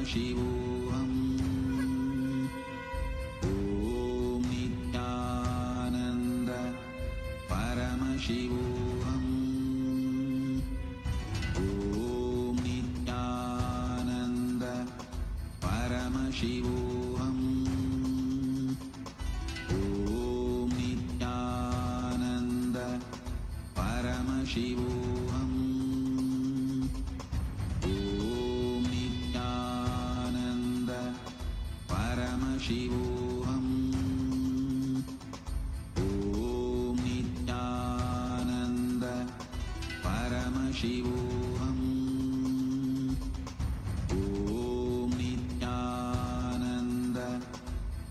परमशिवोऽहम् ॐ नित्यानन्द परमशिवोऽहम् ॐ नित्यानन्द परमशिवोऽहम् ॐ नित्यानन्द परमशिवोऽहम् ॐ नित्यानन्द परमशिवोऽहम् ॐ नित्यानन्द परमशिवोऽहम् ॐ नित्यानन्द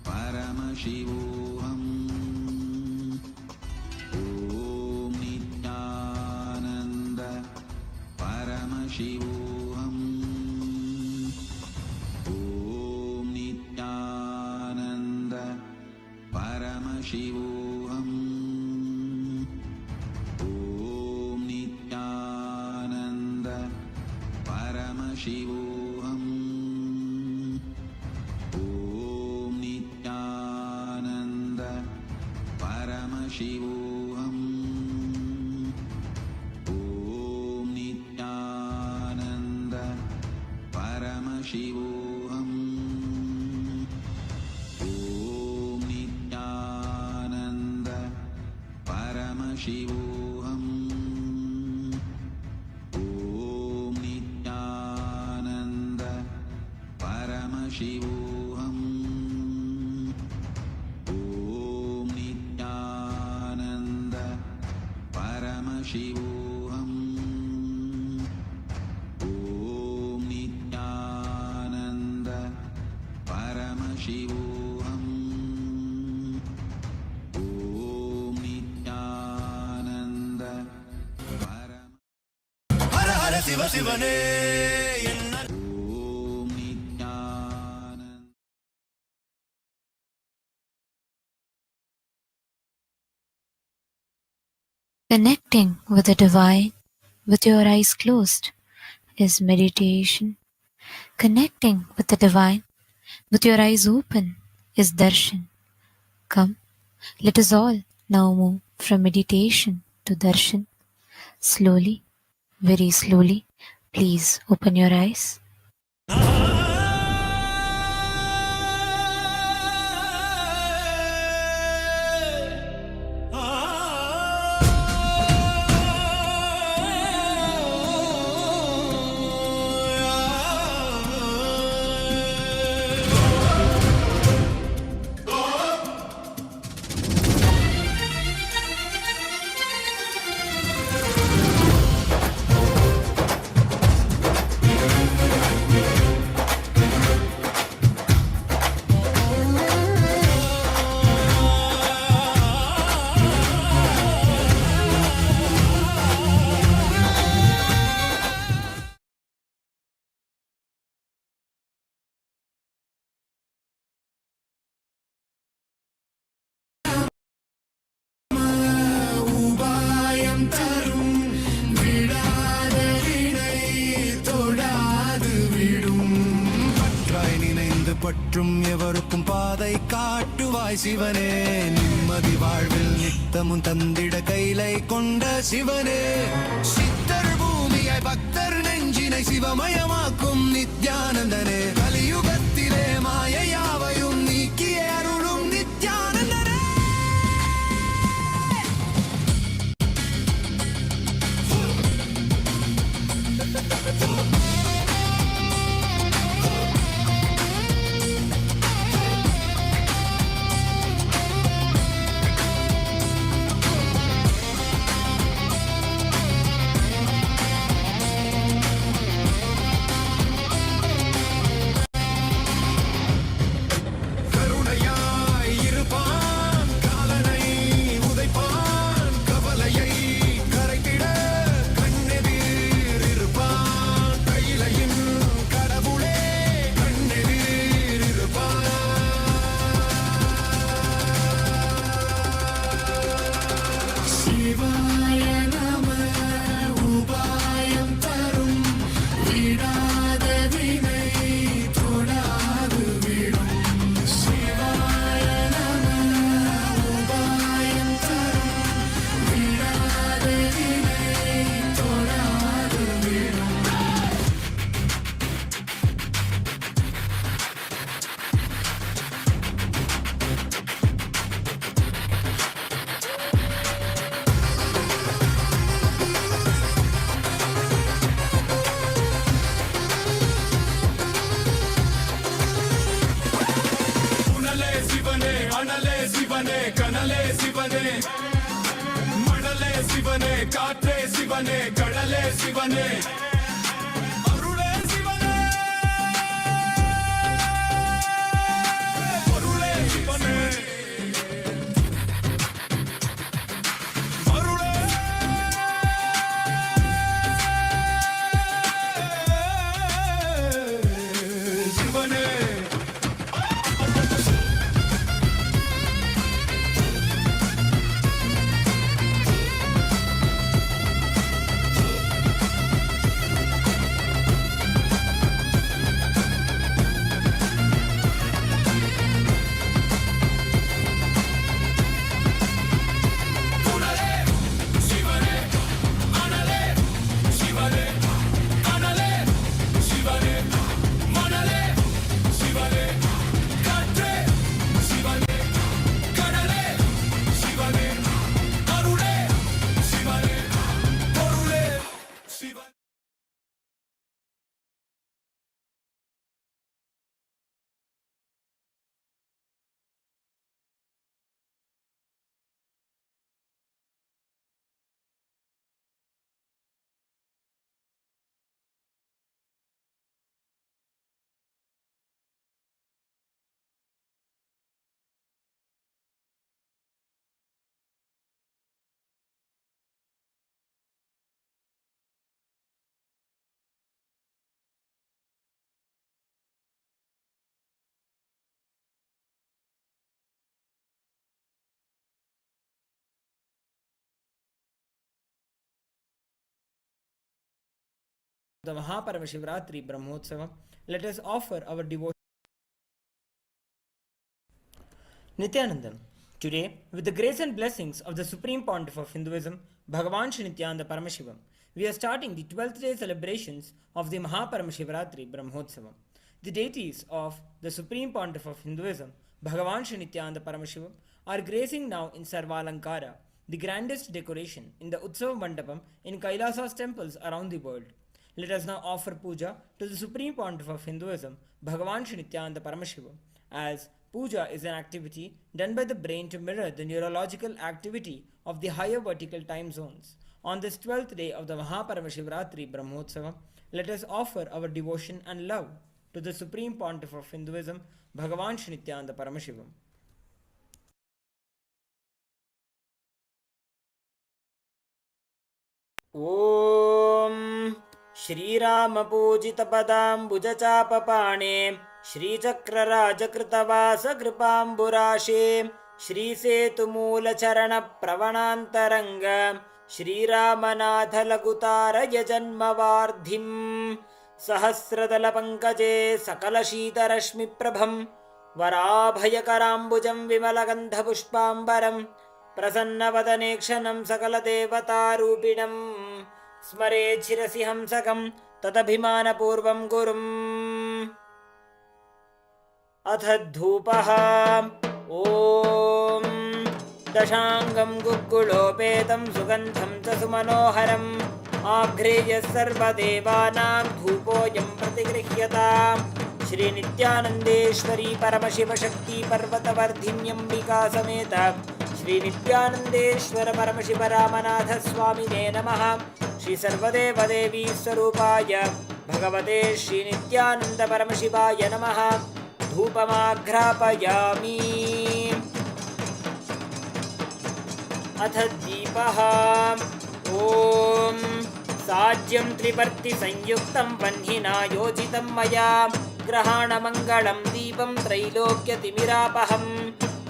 परमशिवोऽहम् ॐ नित्यानन्द परमशिवोऽहम् ॐ नित्यानन्द परमशिवोऽहम् ॐ नित्यानन्द परमशिवोऽहम् ॐ नित्यानन्द परमशिवोऽहम् ॐ नित्यानन्द परमशिवोऽहम् ॐ नित्यानन्द परमशिवोऽहम् ॐ नित्यानन्द परमशिवोऽहम् ॐ नित्यानन्द परमशिवोऽहम् ॐ नित्यानन्द परमशिवोऽहम् ॐ नित्यानन्द हर हर शिव शिवने ॐ Nityanand Connecting with the divine with your eyes closed is meditation. Connecting with the divine with your eyes open is darshan. Come, let us all now move from meditation to darshan. Slowly, very slowly, please open your eyes. பற்றும் எவருக்கும் பாதை காட்டுவாய் சிவனே நிம்மதி வாழ்வில் நித்தமும் தந்திட கைலை கொண்ட சிவனே சித்தர் பூமியை பக்தர் நெஞ்சினை சிவமயமாக்கும் நித்யானந்தனே கலியுகத்திலே மாயையாவையும் நீக்கிய அருளும் நித்யானந்தனே சிவனே கனலே சிவனே மணலே சிவனே காற்றே சிவனே கடலே சிவனே அருளே சிவனே பொருளே சிவனே அருளே சிவனே the Maha Paramashivaratri Brahmotsavam, let us offer our devotion. Nityanandam. Today, with the grace and blessings of the Supreme Pontiff of Hinduism, Bhagavan Shri Nityananda Paramashivam, we are starting the 12th day celebrations of the Maha Paramashivaratri Brahmotsavam. The deities of the Supreme Pontiff of Hinduism, Bhagavan Shri Nityananda Paramashivam, are gracing now in Sarvalankara, the grandest decoration in the Utsava Mandapam in Kailasa's temples around the world. Let us now offer puja to the Supreme Pontiff of Hinduism, Bhagavan Shri Nityananda Paramashivam, as puja is an activity done by the brain to mirror the neurological activity of the higher vertical time zones. On this 12th day of the Maha Paramashivaratri Brahmotsavam, let us offer our devotion and love to the Supreme Pontiff of Hinduism, Bhagavan Shri Nityananda Paramashivam. Om श्रीरामपूजितपदाम्बुजचापपाणे श्रीचक्रराजकृतवासकृपाम्बुराशे श्रीसेतुमूलचरणप्रवणान्तरङ्ग श्रीरामनाथलघुतारय जन्मवार्धिम् सहस्रदलपङ्कजे सकलशीतरश्मिप्रभं वराभयकराम्बुजं विमलगन्धपुष्पाम्बरं प्रसन्नवदनेक्षणं सकलदेवतारूपिणम् स्मरेत् शिरसि हंसकं तदभिमानपूर्वं गुरुम् अथ धूपः ॐ दशाङ्गं गुग्गुलोपेतं सुगन्धं च सुमनोहरम् आघ्रेयः सर्वदेवानां धूपोऽयं प्रतिगृह्यताम् श्रीनित्यानन्देश्वरी परमशिवशक्ति पर्वतवर्धिन्यम्बिका समेत श्रीनित्यानन्देश्वर परमशिवरामनाथ स्वामिने नमः। श्री सर्वदेवदेवी स्वरूपाय भगवते श्रीनित्यानन्द परमशिवाय नमः। धूपमाघ्रापयामि। अथ दीपः ॐ साज्यं त्रिवर्तिसंयुक्तं वह्निना योजितं मया ग्रहाणमङ्गलं दीपं त्रैलोक्यतिमिरापहम्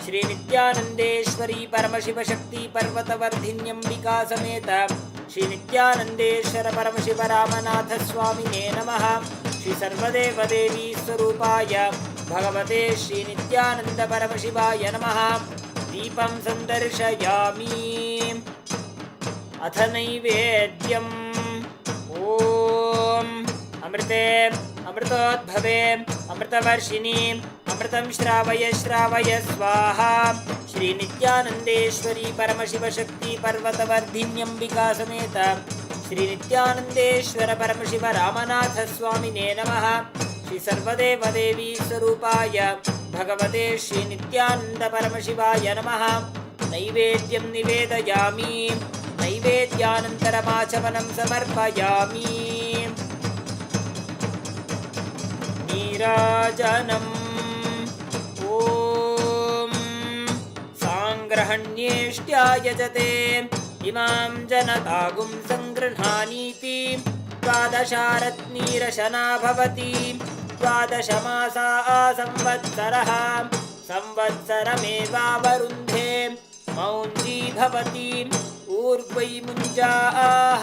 श्रीनित्यानन्देश्वरी परमशिवशक्ति पर्वतवर्धिन्यम्बिका समेत श्रीनित्यानन्देश्वर परमशिवरामनाथ स्वामिने नमः। श्री सर्वदेवदेवी स्वरूपाय भगवते श्रीनित्यानन्द परमशिवाय नमः। दीपं सन्दर्शयामि। अथ नैवेद्यम् ॐ अमृते अमृतोद्भवे अमृतवर्षिणी अमृतं श्रावय श्रावय स्वाहा। श्रीनित्यानन्देश्वरी परमशिवशक्ति पर्वतवर्धिन्यम्बिका समेत श्रीनित्यानन्देश्वर परमशिवरामनाथ स्वामिने नमः। श्री सर्वदेवदेवी स्वरूपाय भगवते श्रीनित्यानन्दपरमशिवाय नमः। नैवेद्यं निवेदयामि, नैवेद्यानन्तरमाचमनं समर्पयामि। नीराजनम् ॐ साङ्ग्रहण्येष्ट्यायजते इमां जनतागुं सङ्गृह्णानीति। द्वादशारत्नीरशना भवति, द्वादशमासा संवत्सरः, संवत्सरमेवावरुन्धे मौञ्जी भवति। ऊर्ध्वै मुञ्जाः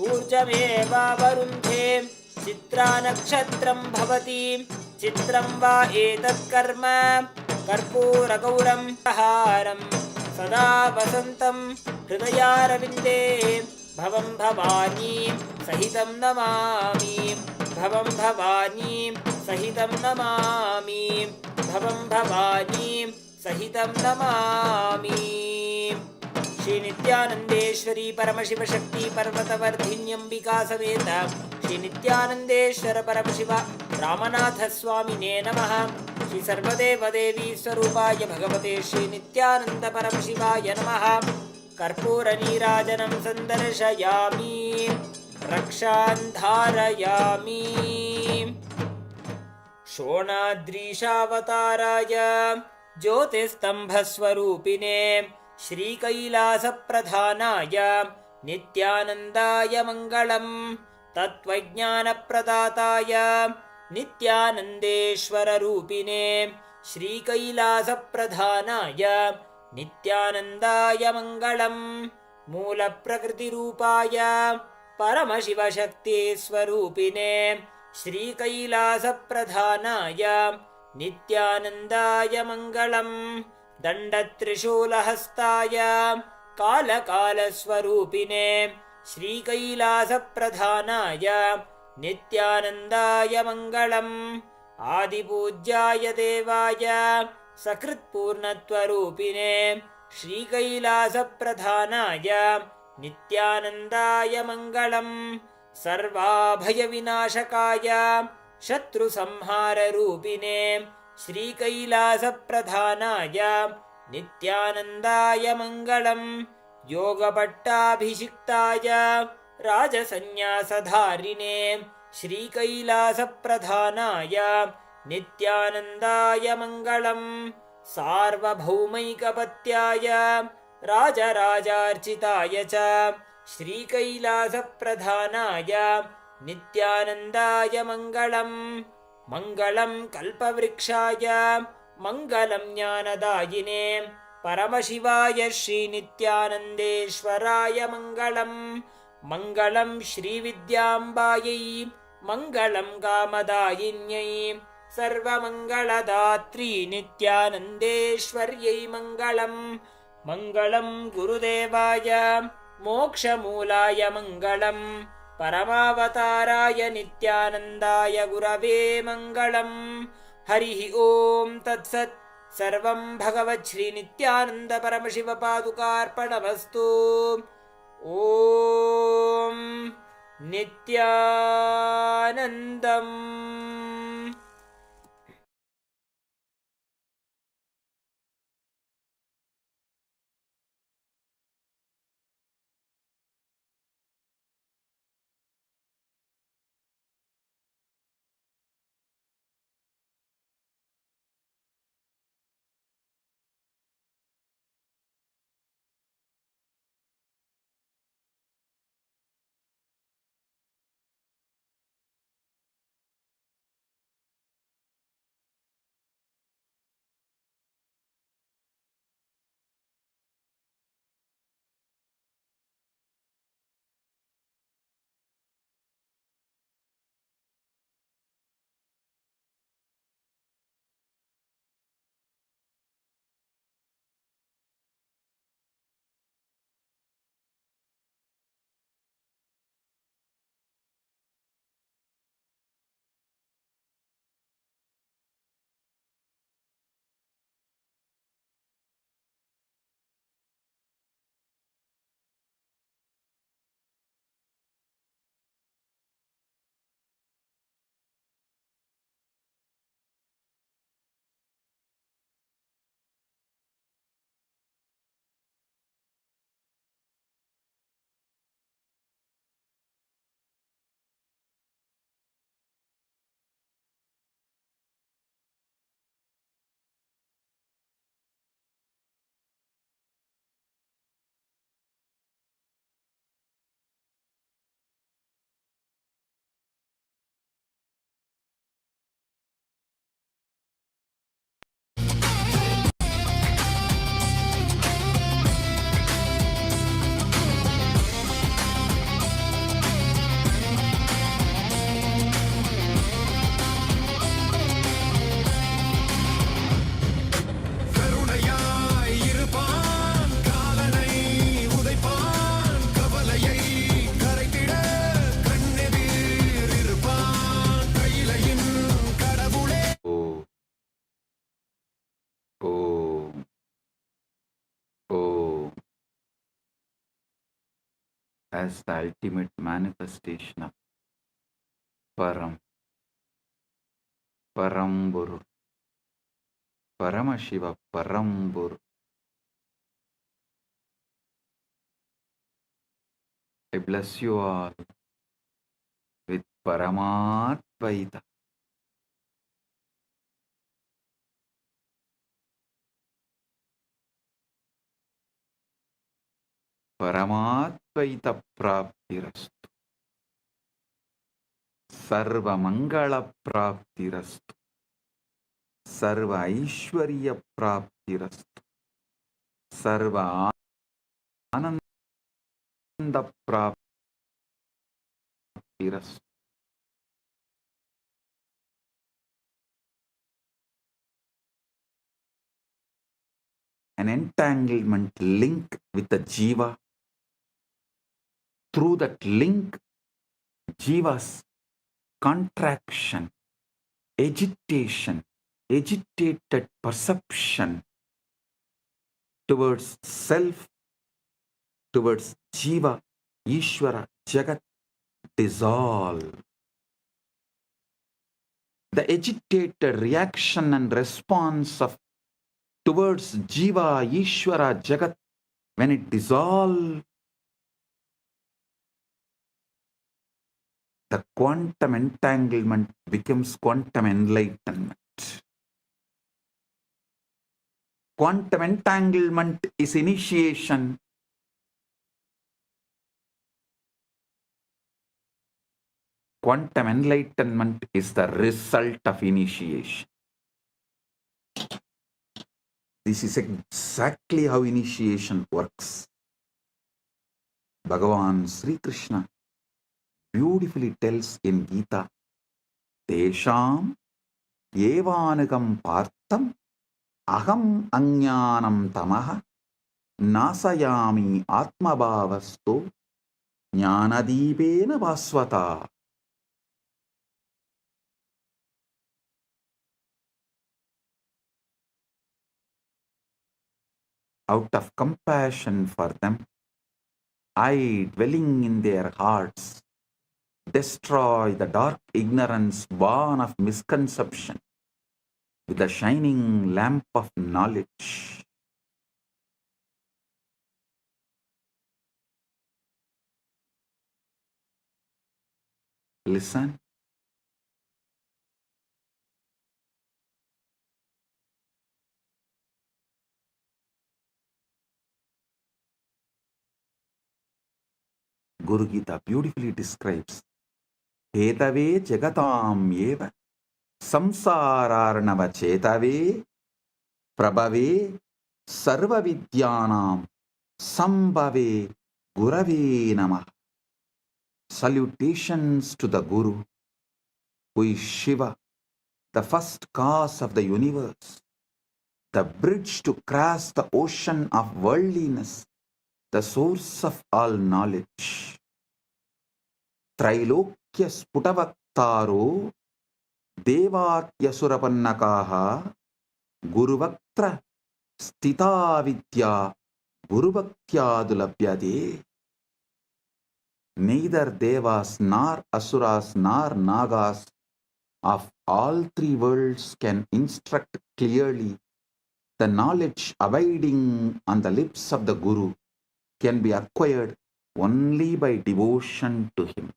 ऊर्जमेवावरुन्धे, चित्रानक्षत्रं भवति। चित्रं वा एतत् कर्म कर्पूरगौरं हारं सदा वसन्तं हृदयारविन्दे भवं भवानी सहितं नमामि। भवं भवानी सहितं नमामि। भवं भवानी सहितं नमामि। श्री नित्यानंदेश्वरी परमशिव शक्ति पर्वतवर्धिन्यंबिका समेत श्री नित्यानंदेश्वर परमशिव रामनाथ स्वामिने नमः। श्री सर्वदेव देवी स्वरूपाय भगवते श्री नित्यानंद परमशिवाय नमः। कर्पूर नीराजनं संदर्शयामि, रक्षां धारयामि। शोणाद्रीशावताराय ज्योतिस्तंभस्वरूपिणे श्रीकैलासप्रधानाय नित्यानन्दाय मङ्गलम्। तत्त्वज्ञानप्रदाताय नित्यानन्देश्वररूपिणे श्रीकैलासप्रधानाय नित्यानन्दाय मङ्गलम्। मूलप्रकृतिरूपाय परमशिवशक्तिस्वरूपिणे श्रीकैलासप्रधानाय नित्यानन्दाय मङ्गलम्। दण्डत्रिशूलहस्ताय कालकालस्वरूपिणे श्रीकैलासप्रधानाय नित्यानन्दाय मङ्गलम्। आदिपूज्याय देवाय सकृत्पूर्णत्वरूपिणे श्रीकैलासप्रधानाय नित्यानन्दाय मङ्गलम्। सर्वाभयविनाशकाय शत्रुसंहाररूपिणे श्रीकैलासप्रधानाय नित्यानन्दाय मङ्गलम्। योगपट्टाभिषिक्ताय राजसन्न्यासधारिणे श्रीकैलासप्रधानाय नित्यानन्दाय मङ्गलम्। सार्वभौमैकपत्याय राजराजार्चिताय च श्रीकैलासप्रधानाय नित्यानन्दाय मङ्गलम्। मङ्गलं कल्पवृक्षाय मङ्गलं ज्ञानदायिने परमशिवाय श्रीनित्यानन्देश्वराय मङ्गलम्। मङ्गलं श्रीविद्याम्बायै मङ्गलं कामदायिन्यै सर्वमङ्गलदात्री नित्यानन्देश्वर्यै मङ्गलम्। मङ्गलं गुरुदेवाय मोक्षमूलाय मङ्गलम्। परमावताराय नित्यानन्दाय गुरवे मङ्गलम्। हरिः ॐ तत्सत्। सर्वं भगवत् श्री नित्यानन्द परमशिव पादुकार्पणमस्तु। ॐ नित्यानन्दम्। Om. Om. As the ultimate manifestation of Param, Parambur, Paramashiva, Parambur. I bless you all with Paramatvaita. Paramatvaita praptirastu. Sarva mangala praptirastu. Sarva aishwarya praptirastu. Sarva ananda praptirastu. An entanglement link with the jiva. Through that link, jiva's contraction, agitation, agitated perception towards self, towards jiva, Ishvara, Jagat dissolve. The agitated reaction and response of towards jiva, Ishvara, Jagat, when it dissolves, the quantum entanglement becomes quantum enlightenment. Quantum entanglement is initiation. Quantum enlightenment is the result of initiation. This is exactly how initiation works. Bhagavan Sri Krishna beautifully tells in Gita, Tesham evanagam partam aham ajnanam tamaha nasayami atmabhavasto jnanadipena vasvata. Out of compassion for them, I, dwelling in their hearts, destroy the dark ignorance born of misconception with the shining lamp of knowledge. Listen. Guru Gita beautifully describes Hetave jagatam eva samsararnava chetave prabhave sarva vidyanam sambhave gurave namah. Salutations to the Guru, who is Shiva, the first cause of the universe, the bridge to cross the ocean of worldliness, the source of all knowledge. Trailokya sputavaktaro devatyasurapanakaha guruvaktra stita vidya guruvaktyadulabhyade. Neither devas nor asuras nor nagas of all three worlds can instruct clearly. The knowledge abiding on the lips of the Guru can be acquired only by devotion to him.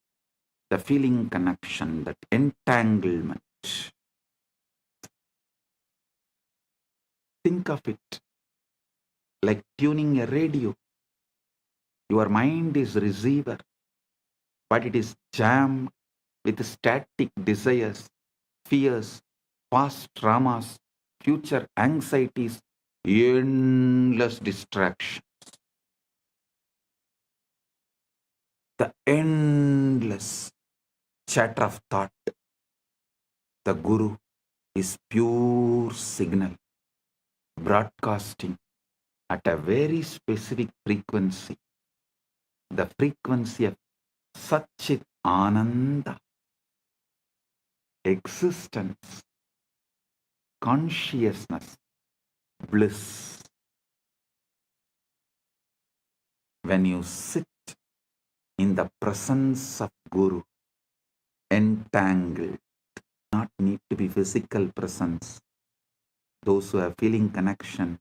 The feeling connection, that entanglement. Think of it like tuning a radio. Your mind is receiver, but it is jammed with static desires, fears, past traumas, future anxieties, endless distractions. The endless chatter of thought. The Guru is pure signal, broadcasting at a very specific frequency, the frequency of Satchit Ananda, existence, consciousness, bliss. When you sit in the presence of Guru, entangled, not need to be physical presence. Those who are feeling connection,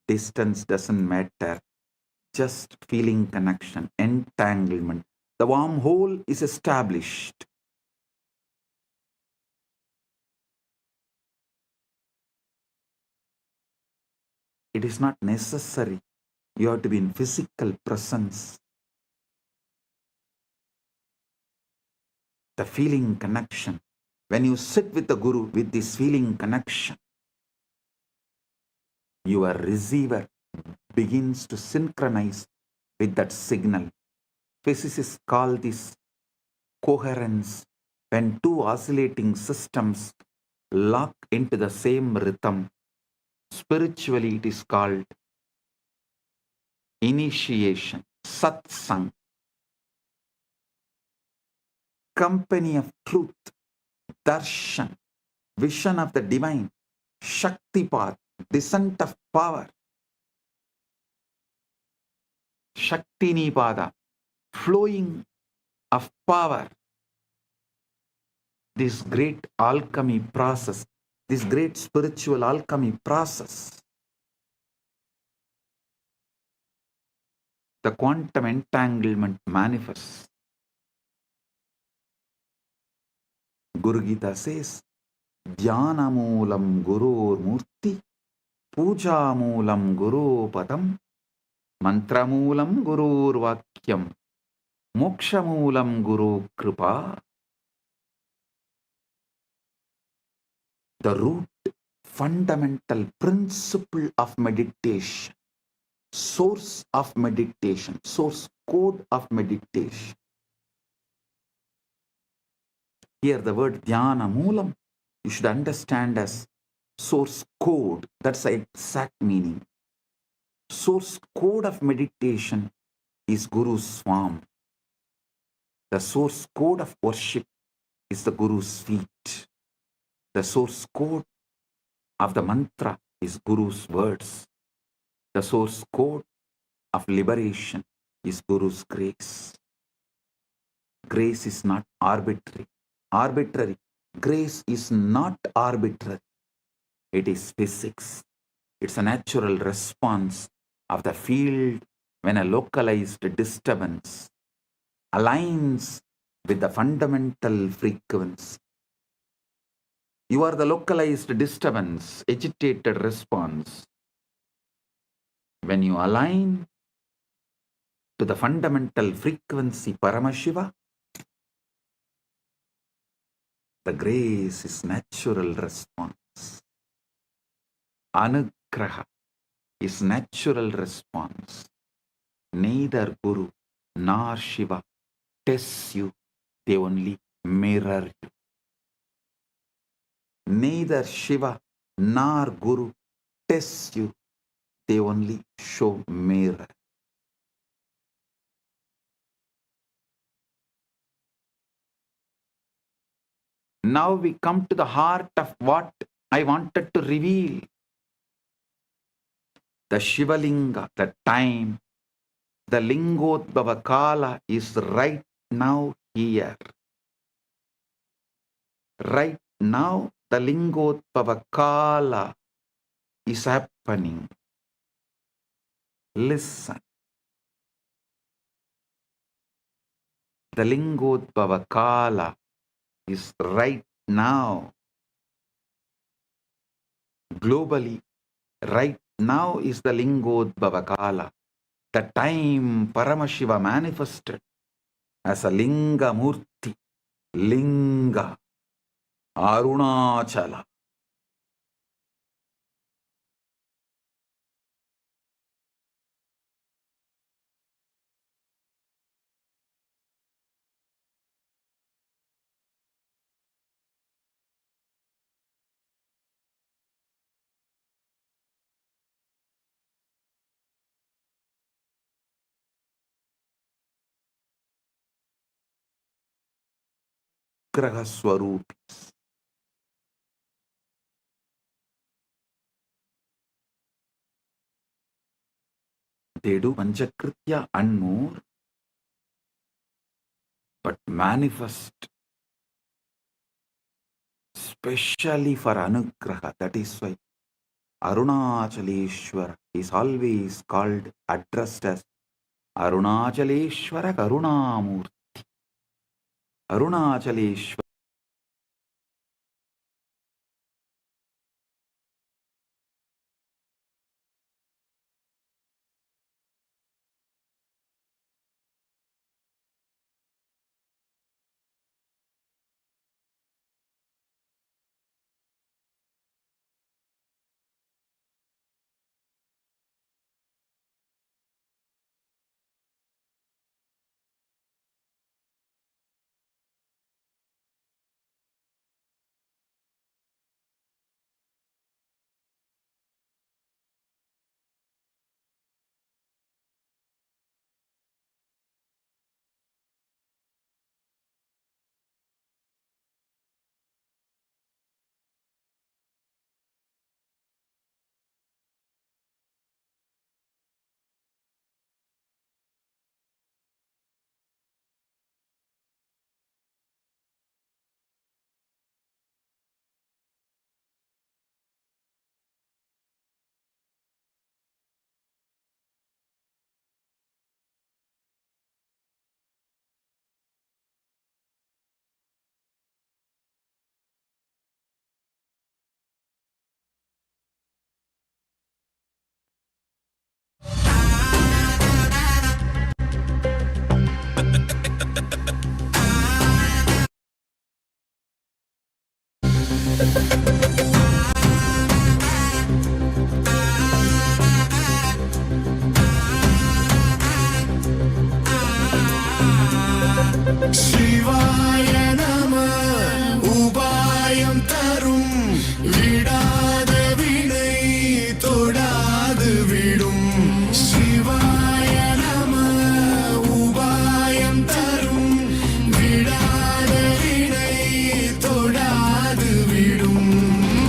distance doesn't matter, just feeling connection, entanglement. The wormhole is established. It is not necessary. You have to be in physical presence. The feeling connection. When you sit with the Guru with this feeling connection, your receiver begins to synchronize with that signal. Physicists call this coherence. When two oscillating systems lock into the same rhythm, spiritually it is called initiation, satsang, company of truth, darshan, vision of the divine, shaktipat, descent of power, shaktinipada, flowing of power. This great alchemy process, this great spiritual alchemy process, the quantum entanglement manifests. Guru Gita says, Dhyanamulam Gurur Murti, Pujamulam Guru Padam, Mantramulam Gurur Vakyam, Mokshamulam Guru Kripa. The root, fundamental principle of meditation, source of meditation, source code of meditation. Here the word Dhyana Moolam, you should understand as source code. That's the exact meaning. Source code of meditation is Guru's form. The source code of worship is the Guru's feet. The source code of the mantra is Guru's words. The source code of liberation is Guru's grace. Grace is not arbitrary. Arbitrary. Grace is not arbitrary. It is physics. It's a natural response of the field when a localized disturbance aligns with the fundamental frequency. You are the localized disturbance, agitated response. When you align to the fundamental frequency Paramashiva, the grace is natural response. Anugraha is natural response. Neither Guru nor Shiva tests you, they only mirror you. Neither Shiva nor Guru tests you, they only show mirror. Now we come to the heart of what I wanted to reveal. The Shivalinga, the time, the Lingodbhava Kala is right now here. Right now, the Lingodbhava Kala is happening. Listen. The Lingodbhava Kala is right now. Globally, right now is the Lingodbhava Kala. The time Paramashiva manifested as a Linga Murti, Linga, Arunachala. Graha Swarupi. They do Panchakritya and more, but manifest specially for Anugraha. That is why Arunachaleshwara is always called, addressed as Arunachaleshwara Karunamurti. Arunachaleshwara. சிவாய நம உபாயம் தரும் விடாத வினை தொடாது விடும் சிவாய நம உபாயம் தரும் விடாத வினை தொடாது விடும்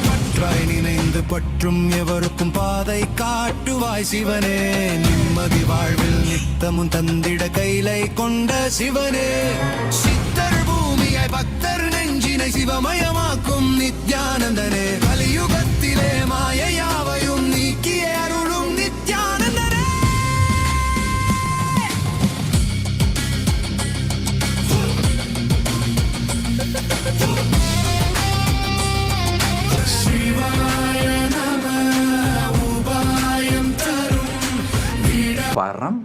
பற்றாய் நினைந்து பற்றும் எவருக்கும் பாதை காட்டுவாய் சிவனே நிம்மதி வாழ்வில் நித்தமும் தந்திட கைலை கொண்ட சிவனே சித்தர் பூமியை பக்தர் நெஞ்சினை சிவமயமாக்கும் நித்யானந்தனே கலியுகத்திலே மாயையாவையும் நீக்கிய அருளும் நித்யானந்தனே சிவாய நம உபாயம் தரும் Param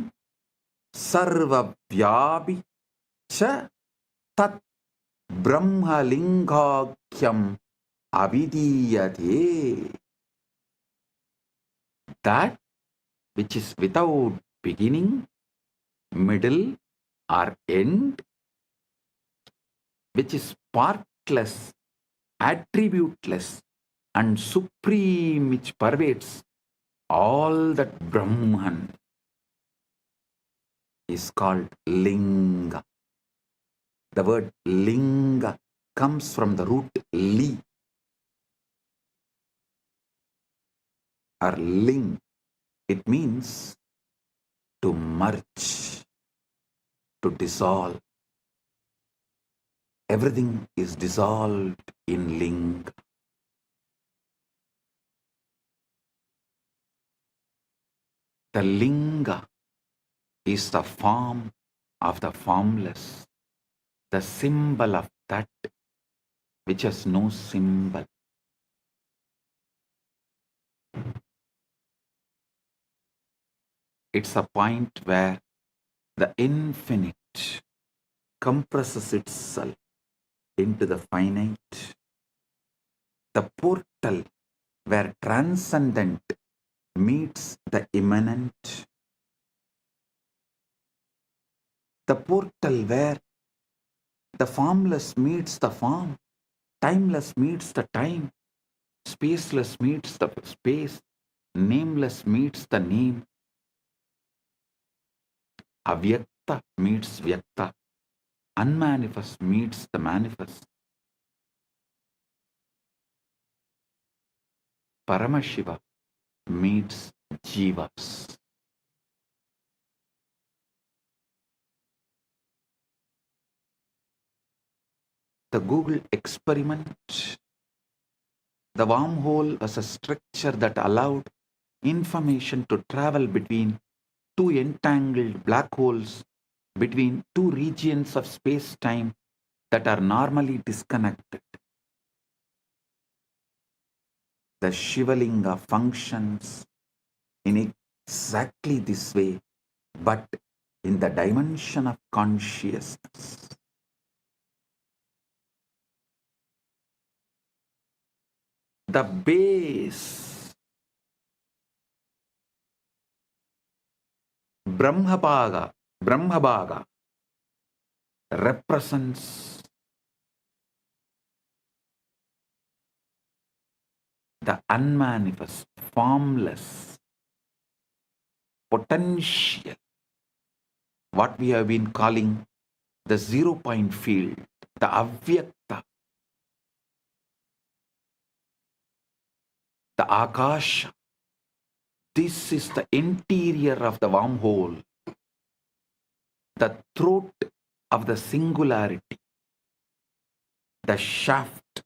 Sarvavyapi Cha Tat Brahmalingakyam Avidiyate. That which is without beginning, middle, or end, which is partless, attributeless, and supreme, which pervades all that Brahman, is called Linga. The word Linga comes from the root li or ling. It means to merge, to dissolve. Everything is dissolved in Linga. The Linga is the form of the formless, the symbol of that which has no symbol. It's a point where the infinite compresses itself into the finite, the portal where transcendent meets the immanent, the portal where the formless meets the form, timeless meets the time, spaceless meets the space, nameless meets the name, avyakta meets vyakta, unmanifest meets the manifest. Paramashiva meets jivas. the Google experiment, the wormhole was a structure that allowed information to travel between two entangled black holes between two regions of space-time that are normally disconnected. The Shivalinga functions in exactly this way, but in the dimension of consciousness. The base, Brahmabhaga represents the unmanifest, formless potential, what we have been calling the 0 point field, the avyakta, the akasha. This is the interior of the wormhole, the throat of the singularity, the shaft.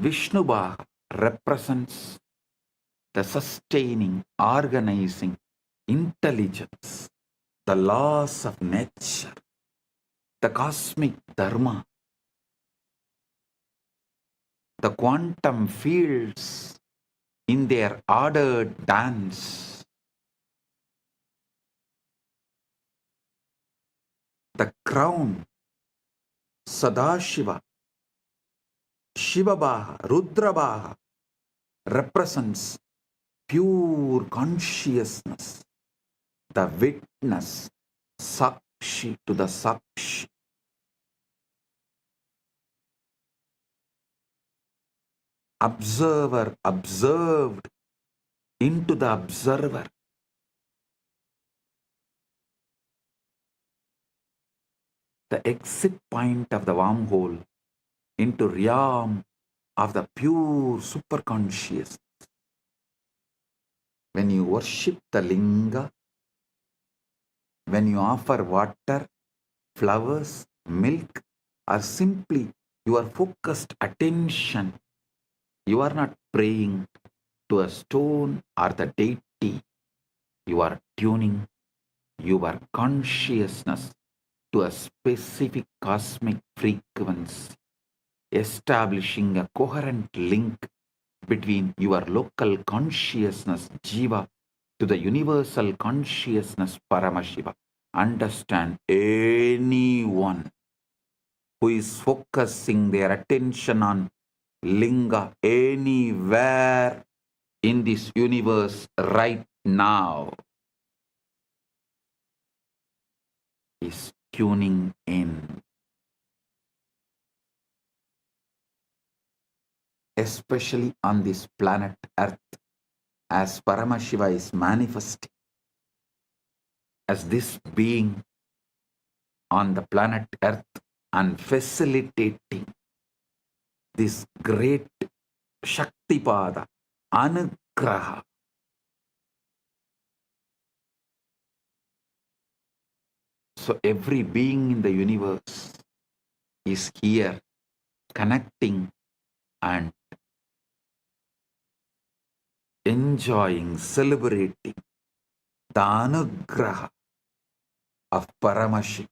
Vishnubha represents the sustaining, organizing intelligence, the laws of nature, the cosmic dharma, the quantum fields in their ordered dance, the crown, Sadashiva, Shivabaha, Rudrabaha represents pure consciousness, the witness, Sakshi to the Sakshi. Observer observed into the observer. The exit point of the wormhole into realm of the pure superconscious. When you worship the linga, when you offer water, flowers, milk, or simply your focused attention, you are not praying to a stone or the deity. You are tuning your consciousness to a specific cosmic frequency, establishing a coherent link between your local consciousness, Jiva, to the universal consciousness, Paramashiva. Understand, anyone who is focusing their attention on linga anywhere in this universe right now is tuning in. Especially on this planet Earth, as Paramashiva is manifesting as this being on the planet Earth and facilitating this great Shaktipada, Anugraha. So every being in the universe is here connecting and enjoying, celebrating the Anugraha of Paramashiva.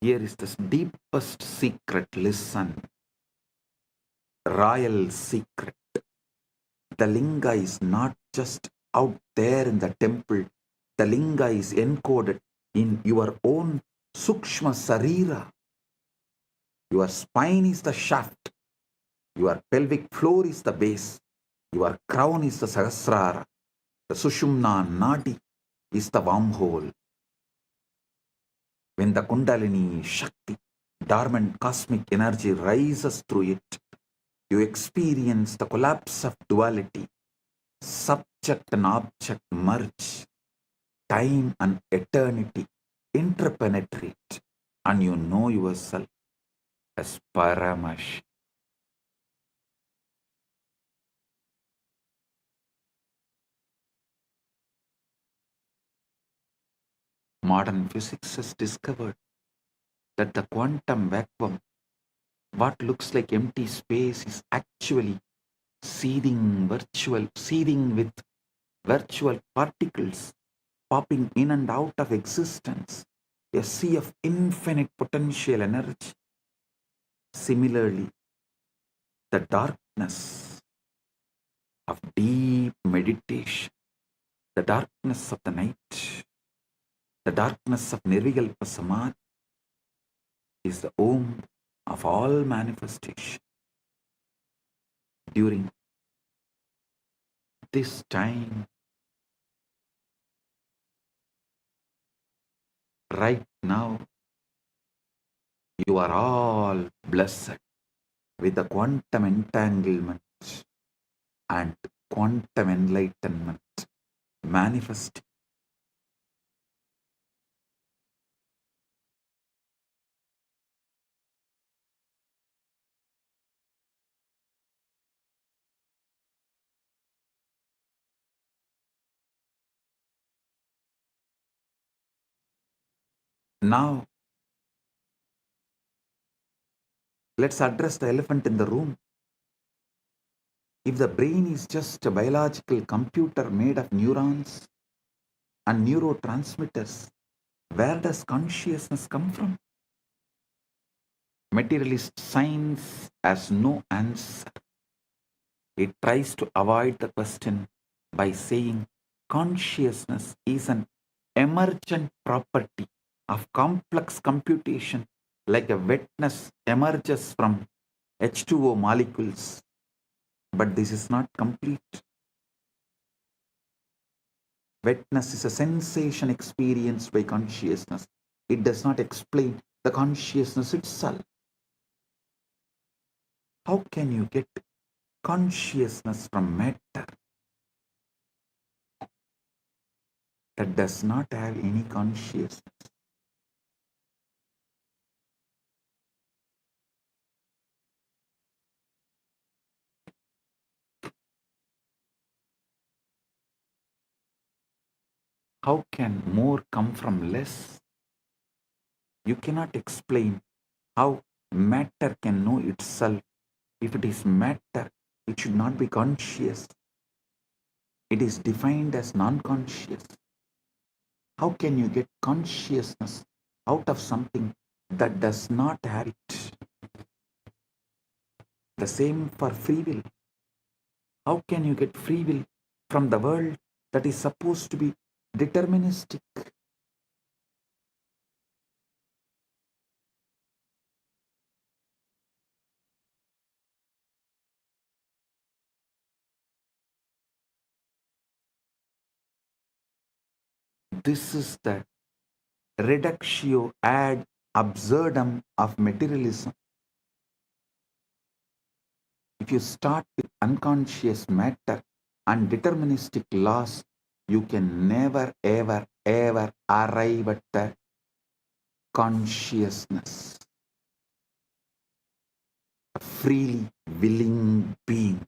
Here is the deepest secret. Listen, royal secret. The linga is not just out there in the temple. The linga is encoded in your own sukshma sarira. Your spine is the shaft. Your pelvic floor is the base. Your crown is the sahasrara. The sushumna nadi is the wormhole. When the kundalini shakti, dormant cosmic energy rises through it, you experience the collapse of duality. Subject and object merge. Time and eternity interpenetrate, and you know yourself as Paramash. Modern physics has discovered that the quantum vacuum, what looks like empty space, is actually seething with virtual particles popping in and out of existence, a sea of infinite potential energy. Similarly, the darkness of deep meditation, the darkness of the night, the darkness of Nirvikalpa Samadhi is the womb of all manifestation. During this time, right now, you are all blessed with the quantum entanglement and quantum enlightenment manifesting. Now, let's address the elephant in the room. If the brain is just a biological computer made of neurons and neurotransmitters, where does consciousness come from? Materialist science has no answer. It tries to avoid the question by saying consciousness is an emergent property of complex computation, like a wetness emerges from H2O molecules. But this is not complete. Wetness is a sensation experienced by consciousness. It does not explain the consciousness itself. How can you get consciousness from matter that does not have any consciousness? How can more come from less? You cannot explain how matter can know itself. If it is matter, it should not be conscious. It is defined as non-conscious. How can you get consciousness out of something that does not have it? The same for free will. How can you get free will from the world that is supposed to be deterministic? This is the reductio ad absurdum of materialism. If you start with unconscious matter and deterministic laws, you can never, ever, ever arrive at the consciousness, a freely willing being,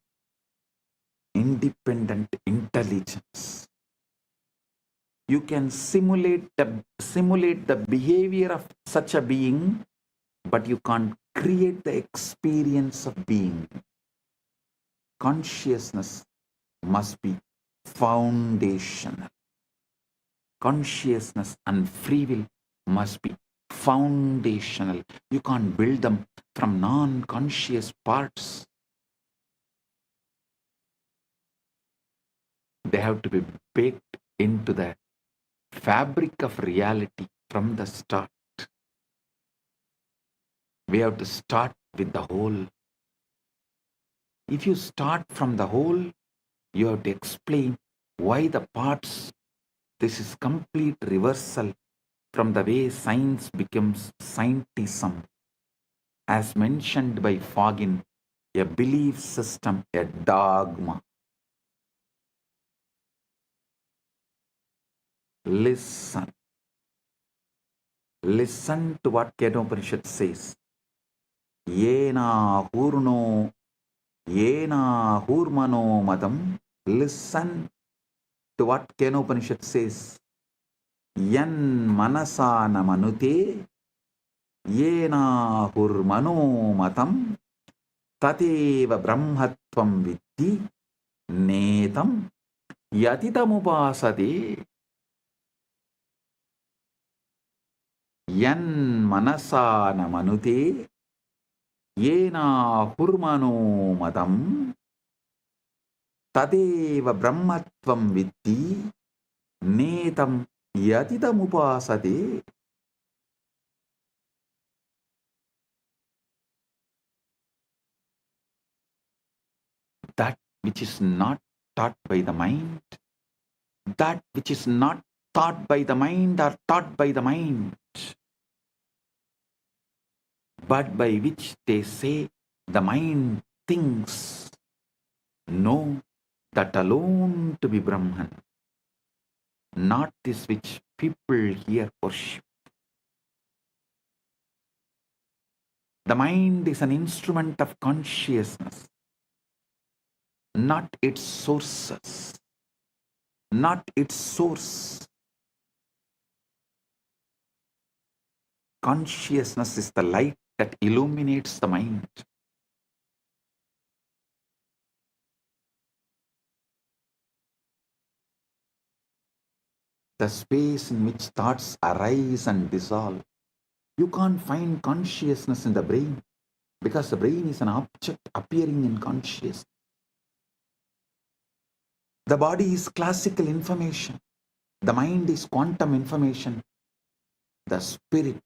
independent intelligence. You can simulate the behavior of such a being, but you can't create the experience of being. Consciousness must be foundational. Consciousness and free will must be foundational. You can't build them from non-conscious parts. They have to be baked into the fabric of reality from the start. We have to start with the whole. If you start from the whole, you have to explain why the parts. This is complete reversal from the way science becomes scientism. As mentioned by Fagin, a belief system, a dogma. Listen. Listen to what Kedopanishad says. Yena hurno, yena hurmano madam. Listen to what Kenopanishad says. yan manasana manute yena hurmano matam tateva brahmatvam vitti netam yatitamupasate. Yan manasana manute yena hurmano matam tadeva brahmatvam vitti netam yatitamupasate. That which is not taught by the mind, that which is not taught by the mind or taught by the mind, but by which they say the mind thinks, know that alone to be Brahman, not this which people here worship. The mind is an instrument of consciousness, not its sources, not its source. Consciousness is the light that illuminates the mind. The space in which thoughts arise and dissolve. You can't find consciousness in the brain because the brain is an object appearing in consciousness. The body is classical information. The mind is quantum information. The spirit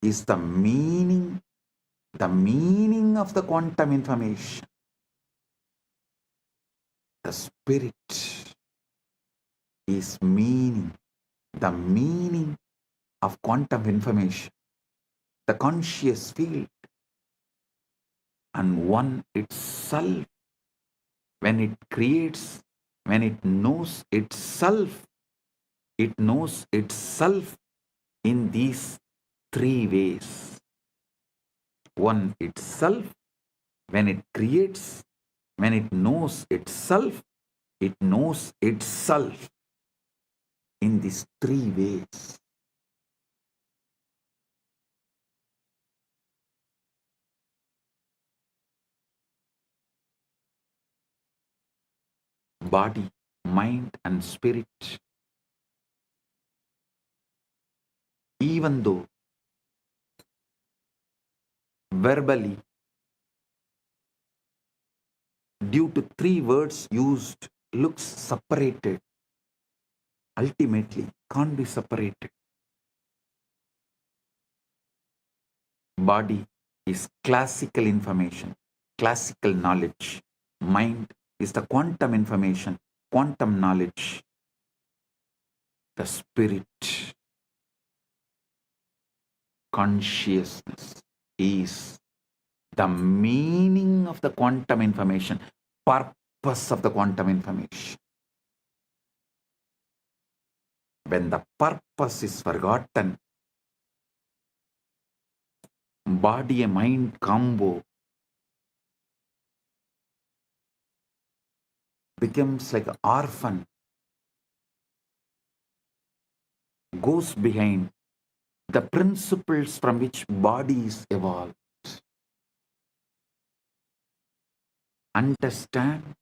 is the meaning of the quantum information. The spirit is the meaning of quantum information, the conscious field, and one itself, when it creates, when it knows itself in these three ways. One itself, when it creates, when it knows itself in these three ways. Body, mind, and spirit, even though verbally, due to three words used, looks separated, ultimately can't be separated. Body is classical information, classical knowledge. Mind is the quantum information, quantum knowledge. The spirit, consciousness, is the meaning of the quantum information, purpose of the quantum information. When the purpose is forgotten, body and mind combo becomes like an orphan, goes behind the principles from which body is evolved. Understand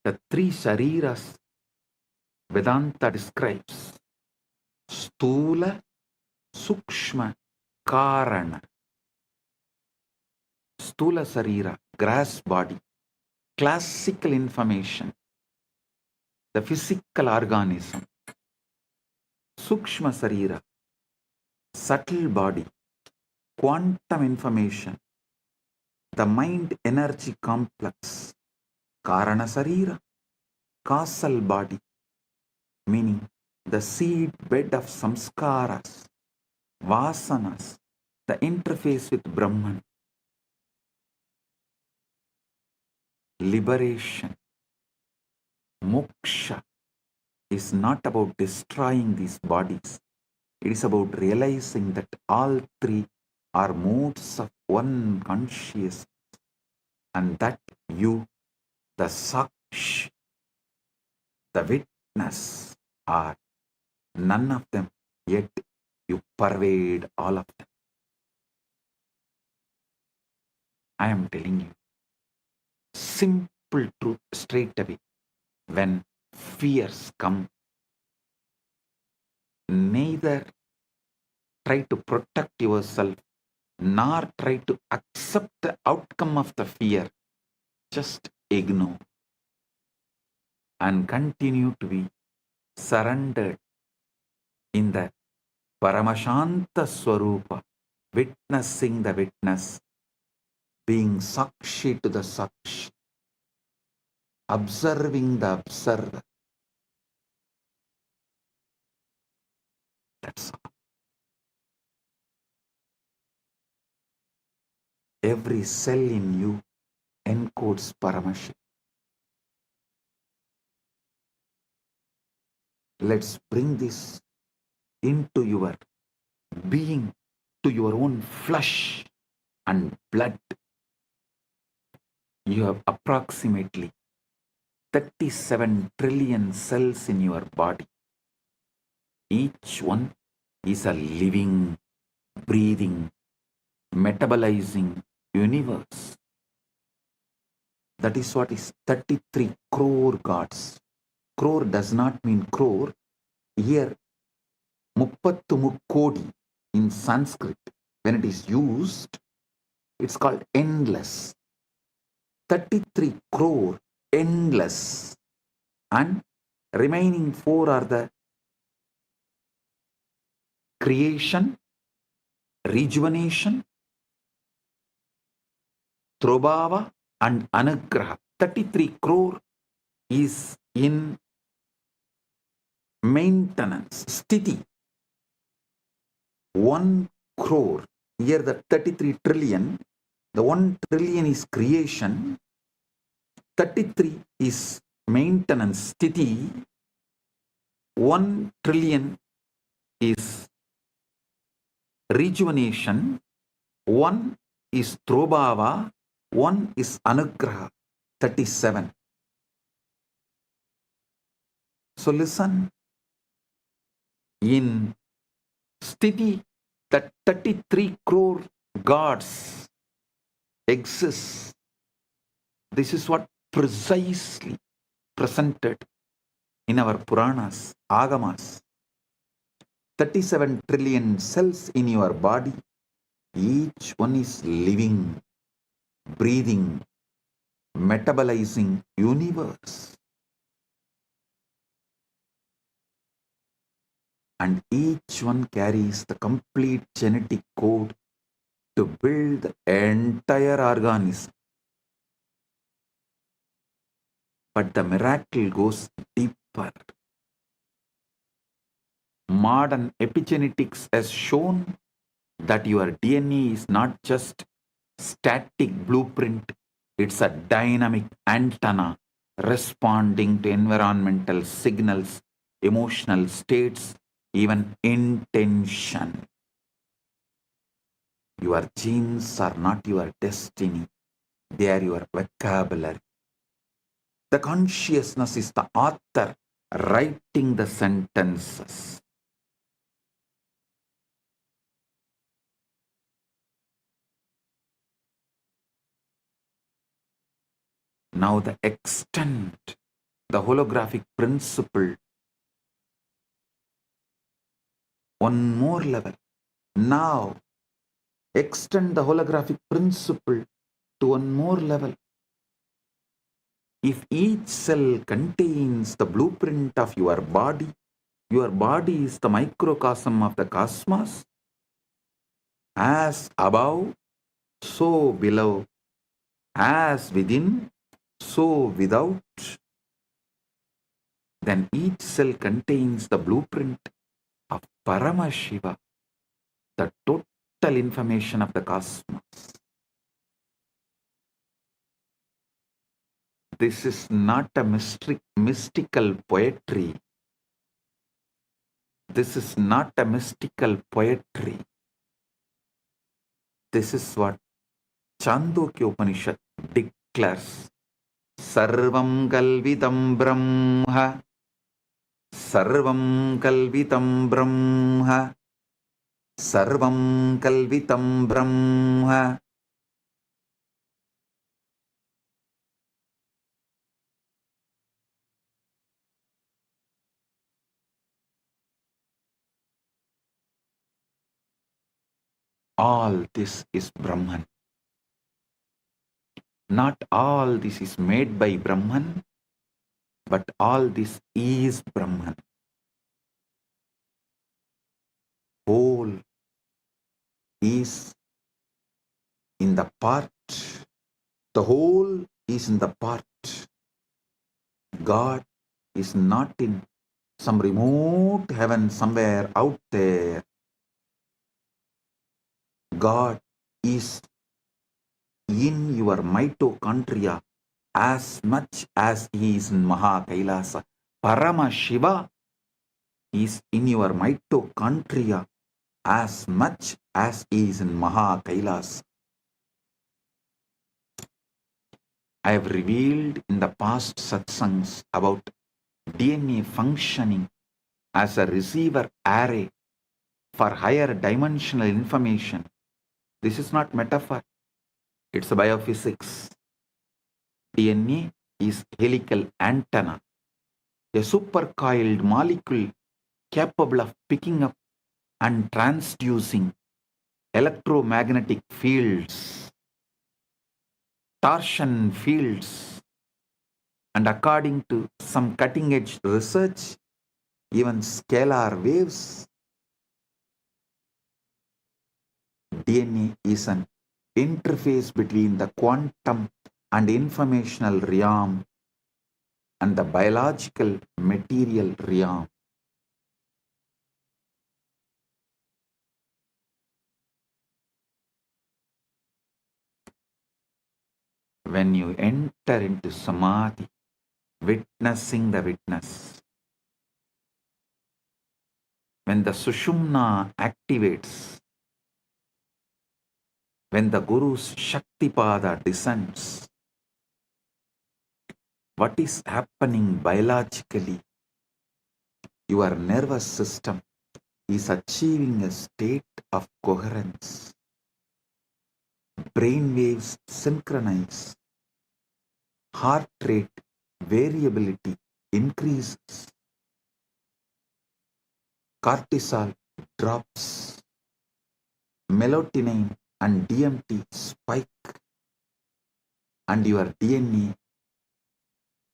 the three shariras Vedanta describes: Stula, Sukshma, Karana. Stula Sarira, grass body, classical information, the physical organism. Sukshma Sarira, subtle body, quantum information, the mind energy complex. Karana Sarira, causal body, meaning the seed bed of samskaras, vasanas, the interface with Brahman. Liberation, moksha, is not about destroying these bodies. It is about realizing that all three are modes of one consciousness, and that you, the saksh, the witness, are none of them, yet you pervade all of them. I am telling you, simple truth straight away. When fears come, neither try to protect yourself nor try to accept the outcome of the fear. Just ignore and continue to be surrendered in the Paramashanta Swarupa, witnessing the witness, being Sakshi to the Sakshi, observing the observer. That's all. Every cell in you encodes Paramashiva. Let's bring this into your being, to your own flesh and blood. You have approximately 37 trillion cells in your body. Each one is a living, breathing, metabolizing universe. That is what is 33 crore gods. Crore does not mean crore. Here, muppattu mukkodi in Sanskrit, when it is used, it's called endless. 33 crore, endless. And remaining 4 are the creation, rejuvenation, Trobhava and Anugraha. 33 crore is in maintenance, sthiti. 1 crore, here the 33 trillion, the 1 trillion is creation, 33 is maintenance, sthiti, 1 trillion is rejuvenation, 1 is Trobhava, 1 is Anugraha, 37. So listen, in sthiti, that 33 crore gods exist. This is what precisely presented in our Puranas, Agamas. 37 trillion cells in your body, each one is living, breathing, metabolizing universe. And each one carries the complete genetic code to build the entire organism. But the miracle goes deeper. Modern epigenetics has shown that your DNA is not just static blueprint, it's a dynamic antenna responding to environmental signals, emotional states, even intention. Your genes are not your destiny, they are your vocabulary. The consciousness is the author writing the sentences. Now the extent, the holographic principle, one more level. Now extend the holographic principle to one more level. If each cell contains the blueprint of your body is the microcosm of the cosmos. As above, so below. As within, so without. Then each cell contains the blueprint of Paramashiva, the total information of the cosmos. This is not a mystical poetry. This is not a mystical poetry. This is what Chandogya Upanishad declares. Sarvam Galvidam Brahma Sarvam kalvitam brahma. Sarvam kalvitam brahma. All this is Brahman. Not all this is made by Brahman, but all this is Brahman. Whole is in the part. The whole is in the part. God is not in some remote heaven somewhere out there. God is in your mitochondria as much as he is in Maha KAILASA. Paramashiva is in your mitochondria as much as he is in Maha KAILASA. I have revealed in the past satsangs about DNA functioning as a receiver array for higher dimensional information. This is not metaphor, it's biophysics. DNA is helical antenna, a supercoiled molecule capable of picking up and transducing electromagnetic fields, torsion fields, and according to some cutting edge research, even scalar waves. DNA is an interface between the quantum and informational realm and the biological material realm. When you enter into samadhi, witnessing the witness, when the sushumna activates, when the Guru's Shaktipada descends, what is happening biologically? Your nervous system is achieving a state of coherence. Brain waves synchronize. Heart rate variability increases. Cortisol drops. Melatonin and DMT spike. And your DNA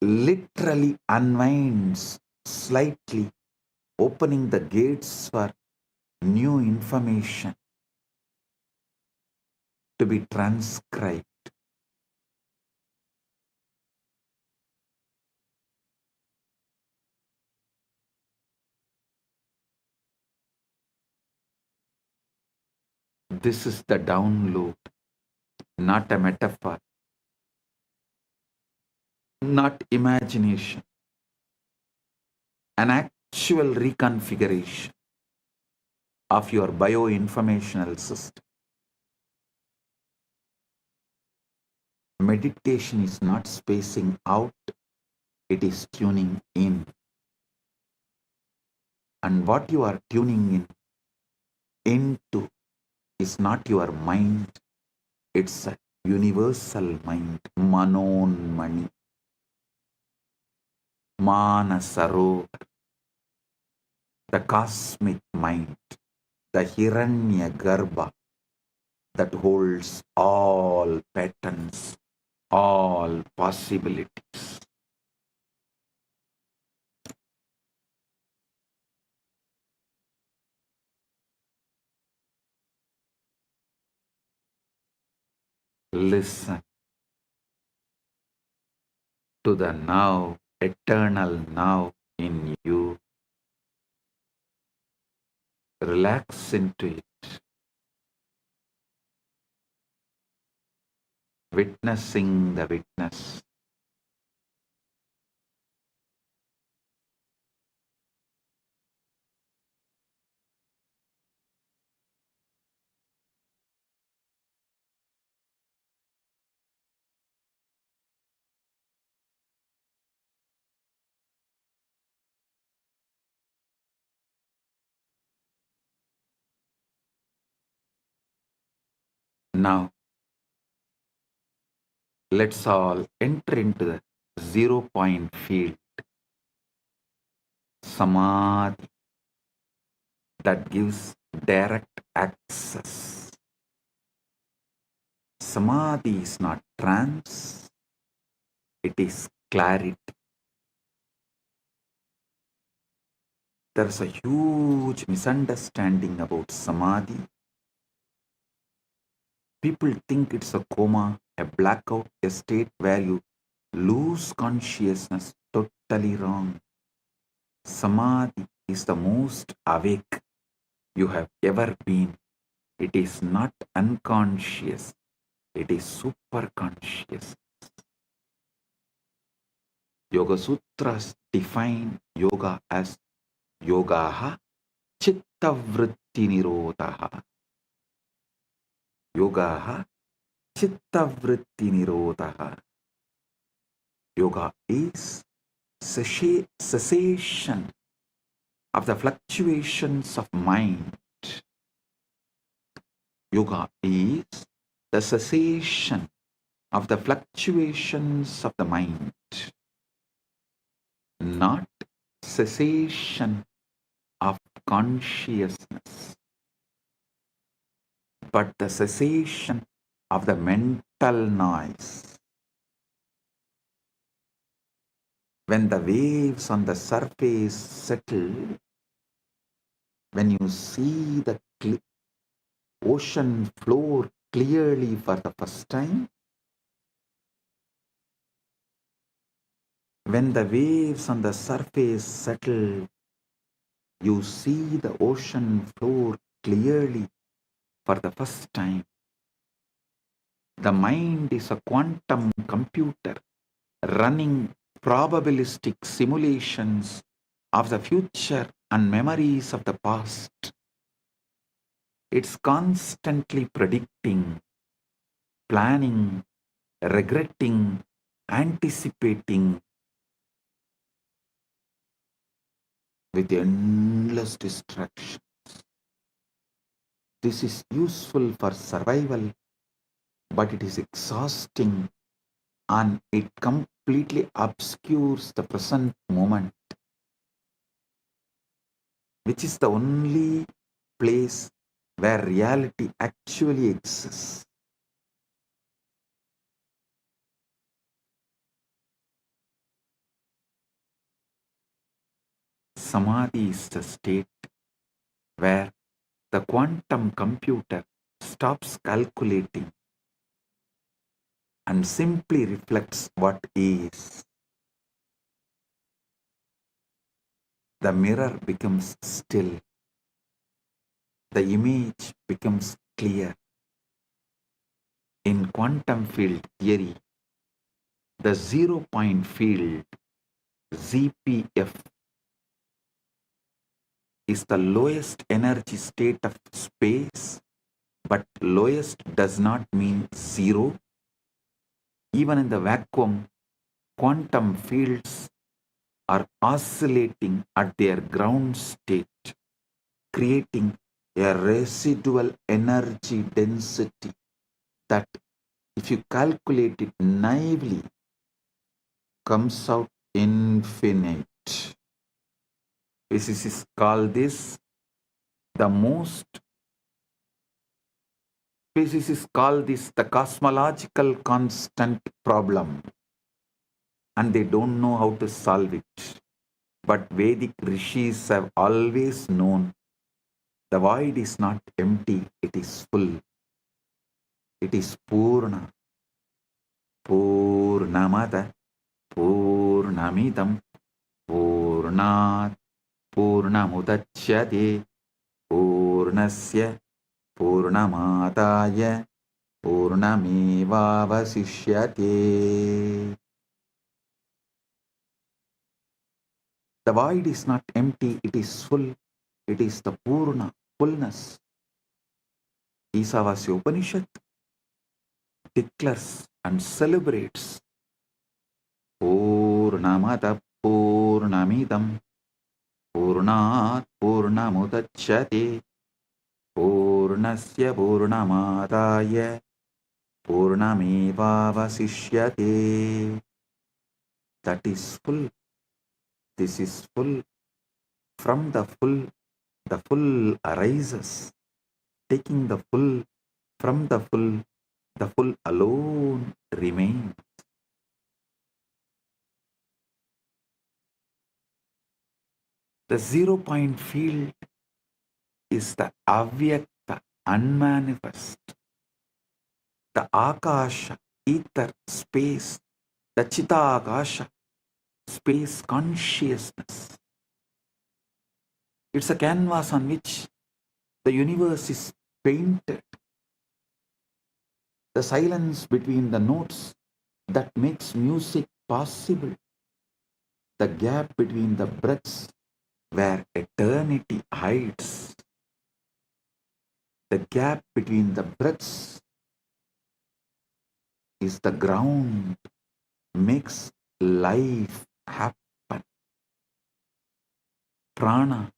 literally unwinds slightly, opening the gates for new information to be transcribed. This is the download, not a metaphor, not imagination, an actual reconfiguration of your bioinformational system. Meditation is not spacing out, it is tuning in. And what you are tuning into is not your mind, it's a universal mind, Manon Mani, Manasarovar, the cosmic mind, the Hiranya Garbha that holds all patterns, all possibilities. Listen to the now, eternal now in you. Relax into it, witnessing the witness. Now, let's all enter into the 0 point field, samadhi, that gives direct access. Samadhi is not trance, it is clarity. There's a huge misunderstanding about samadhi. People think it's a coma, a blackout, a state where you lose consciousness. Totally wrong. Samadhi is the most awake you have ever been. It is not unconscious, it is super conscious. Yoga Sutras define yoga as yogaha chittavritti nirodhaha. Yogaha chittavritti nirodhaha. Yoga is cessation of the fluctuations of mind. Yoga is the cessation of the fluctuations of the mind, not cessation of consciousness, but the cessation of the mental noise. When the waves on the surface settle, when you see the ocean floor clearly for the first time, when the waves on the surface settle, you see the ocean floor clearly for the first time. The mind is a quantum computer running probabilistic simulations of the future and memories of the past. It's constantly predicting, planning, regretting, anticipating with endless distractions. This is useful for survival, but it is exhausting and it completely obscures the present moment, which is the only place where reality actually exists. Samadhi is the state where the quantum computer stops calculating and simply reflects what is. The mirror becomes still. The image becomes clear. In quantum field theory, the 0 point field, ZPF, is the lowest energy state of space, but lowest does not mean zero. Even in the vacuum, quantum fields are oscillating at their ground state, creating a residual energy density that, if you calculate it naively, comes out infinite. Physicists call this the cosmological constant problem, and they don't know how to solve it. But Vedic rishis have always known the void is not empty, it is full. It is Purna. Purnamada, Purnamidam, Purnat, Purnamudachyate, Purnasya, Purnamadaya, Purnamevavasishyate. The void is not empty, it is full. It is the Purna, fullness. Isavasya Upanishad declares and celebrates Purnamada Purnamidam Purnat Purnamudachyate Purnasya Purnamadaya Purnamevavasishyate. That is full. This is full. From the full arises. Taking the full from the full alone remains. The 0 point field is the avyakta, unmanifest, the akasha, ether, space, the chitakasha, space consciousness. It's a canvas on which the universe is painted. The silence between the notes that makes music possible. The gap between the breaths where eternity hides. The gap between the breaths is the ground, makes life happen. Prana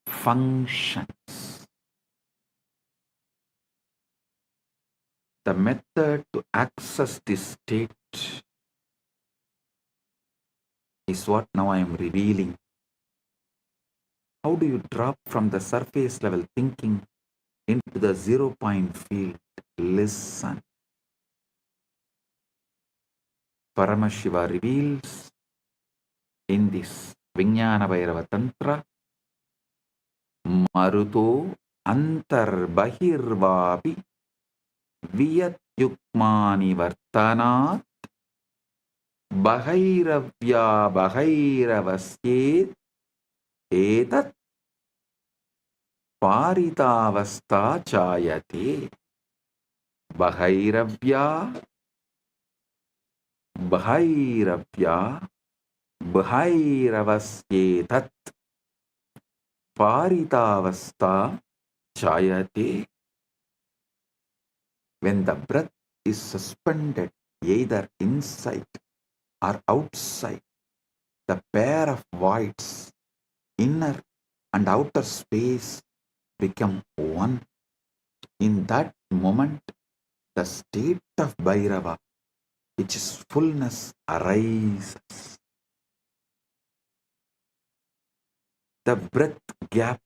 functions. The method to access this state is what now I am revealing. How do you drop from the surface level thinking into the 0 point field? Listen. Paramashiva reveals in this Vijnana Bhairava Tantra, Maruto Antarbahirvapi Viyat Yukmani Vartanat Bhairavya Bhairavasye Etat Paritavasta Chayate. Bhairavya Bhairavya Bhairavasyetat Paritavasta Chayate. When the breath is suspended either inside or outside, the pair of voids, inner and outer space, become one. In that moment, the state of Bhairava, which is fullness, arises. The breath gap,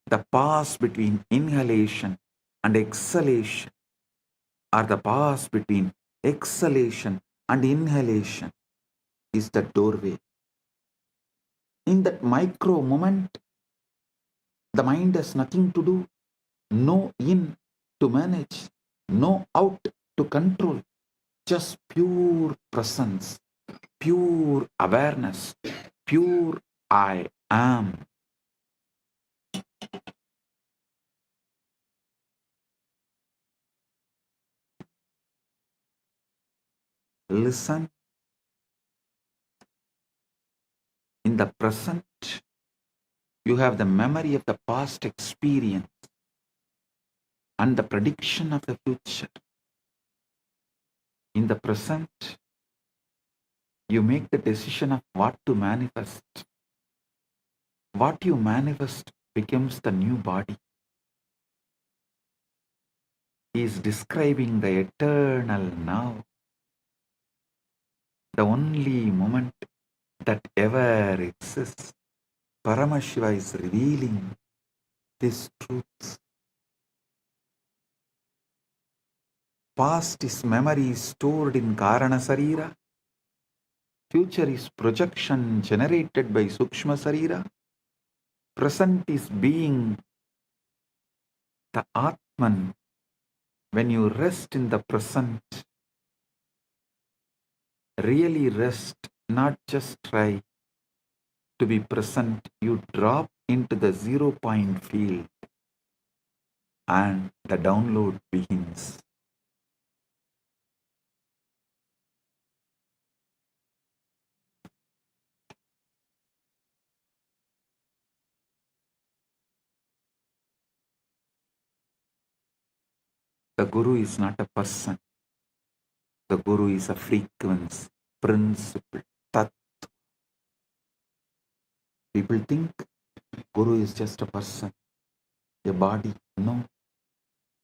the pause between inhalation and exhalation, or the pause between exhalation and inhalation, is the doorway. In that micro moment, the mind has nothing to do, no in to manage, no out to control, just pure presence, pure awareness, pure I am. Listen. In the present, you have the memory of the past experience and the prediction of the future. In the present, you make the decision of what to manifest. What you manifest becomes the new body. He is describing the eternal now, the only moment that ever exists. Paramashiva is revealing this truth. Past is memory stored in Karana Sarira. Future is projection generated by Sukshma Sarira. Present is being the Atman. When you rest in the present, really rest, not just try to be present, you drop into the 0 point field and the download begins. The Guru is not a person. The Guru is a frequency, principle, tat. People think Guru is just a person, a body. No.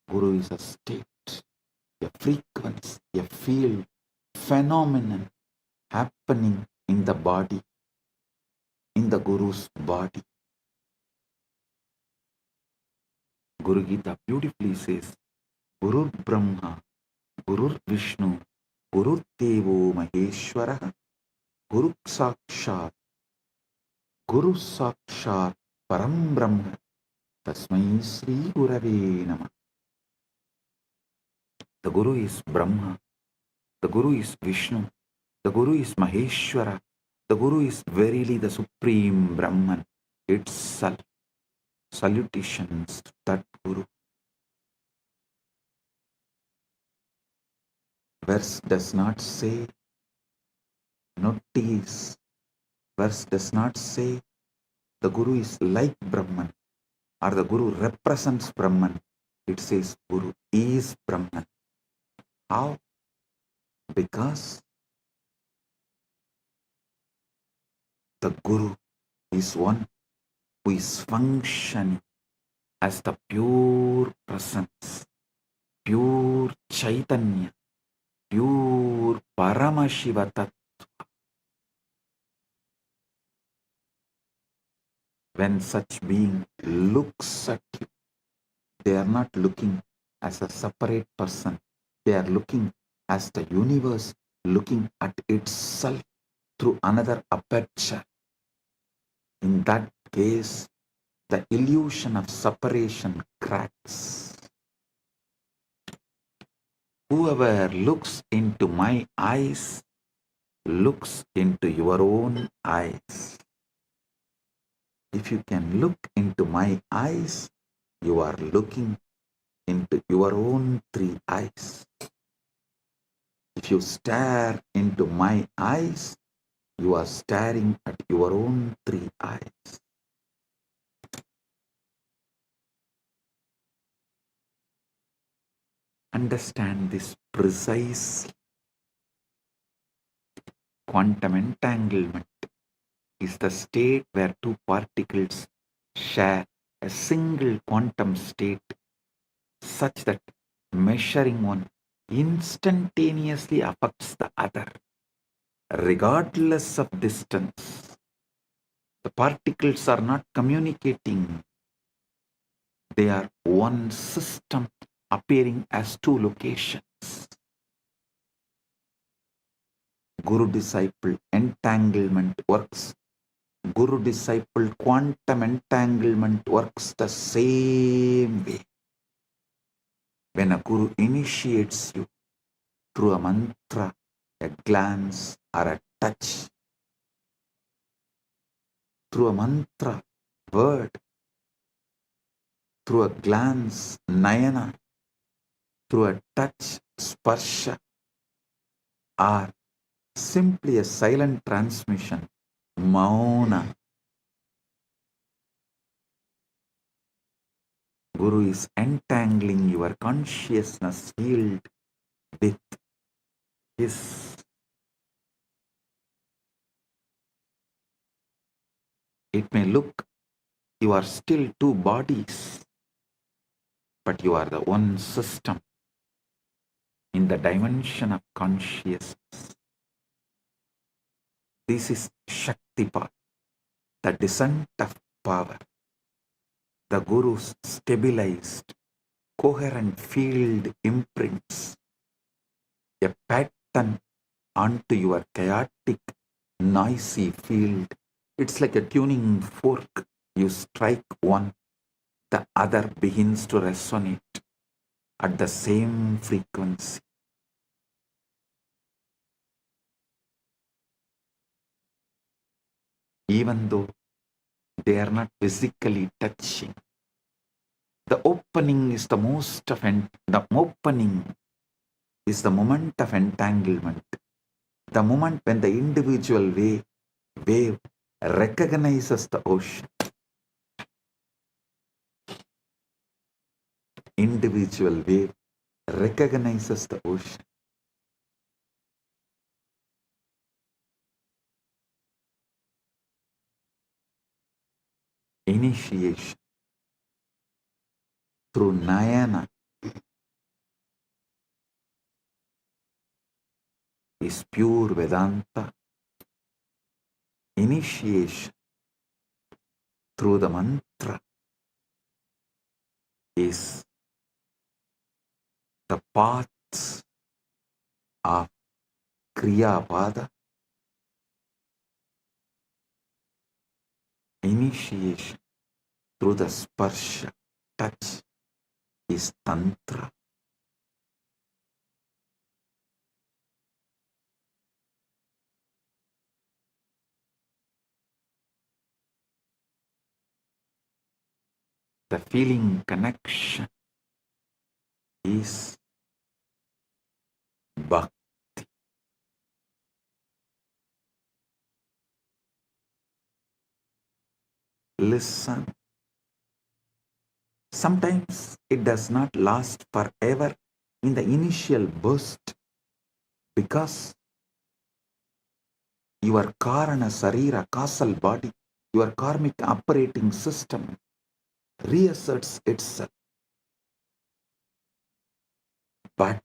Guru is a state. a frequency, a field, phenomenon happening in the body, in the Guru's body. Guru Gita beautifully says, Guru Brahma, Guru Vishnu, Guru Devo Maheshwara, Guru Sakshat, Guru Sakshat, Param Brahma, Tasmai Sri Gurave Namah. The Guru is Brahma, the Guru is Vishnu, the Guru is Maheshwara, the Guru is verily the Supreme Brahman itself. Salutations to that Guru. Verse does not say notice. Verse does not say the Guru is like Brahman or the Guru represents Brahman. It says Guru is Brahman. How? Because the Guru is one who is functioning as the pure presence, pure Chaitanya, pure Paramashivaratri. When such being looks at you, they are not looking as a separate person. They are looking as the universe looking at itself through another aperture. In that case, the illusion of separation cracks. Whoever looks into my eyes looks into your own eyes. If you can look into my eyes, you are looking into your own three eyes. If you stare into my eyes, you are staring at your own three eyes. Understand this precisely. Quantum entanglement is the state where two particles share a single quantum state such that measuring one instantaneously affects the other, regardless of distance. The particles are not communicating. They are one system appearing as two locations. Guru-disciple entanglement works. Guru-disciple quantum entanglement works the same way. When a Guru initiates you through a mantra, a glance, or a touch, through a mantra, word, through a glance, nayana, through a touch, sparsha, or simply a silent transmission, mauna, Guru is entangling your consciousness field with his. It may look you are still two bodies, but you are the one system in the dimension of consciousness. This is Shaktipat, the descent of power. The Guru's stabilized, coherent field imprints a pattern onto your chaotic, noisy field. It's like a tuning fork. You strike one, the other begins to resonate at the same frequency. Even though they are not physically touching, the opening is the opening is the moment of entanglement. The moment when the individual wave recognizes the ocean. Individual wave recognizes the ocean. Initiation through Nayana pure Vedanta, initiation through the mantra is the paths of Kriya Pada. Initiation through the sparsha, touch, is Tantra. The feeling connection is Bhakti. Listen. Sometimes it does not last forever in the initial burst because your Karana Sarira, causal body, your karmic operating system reasserts itself. But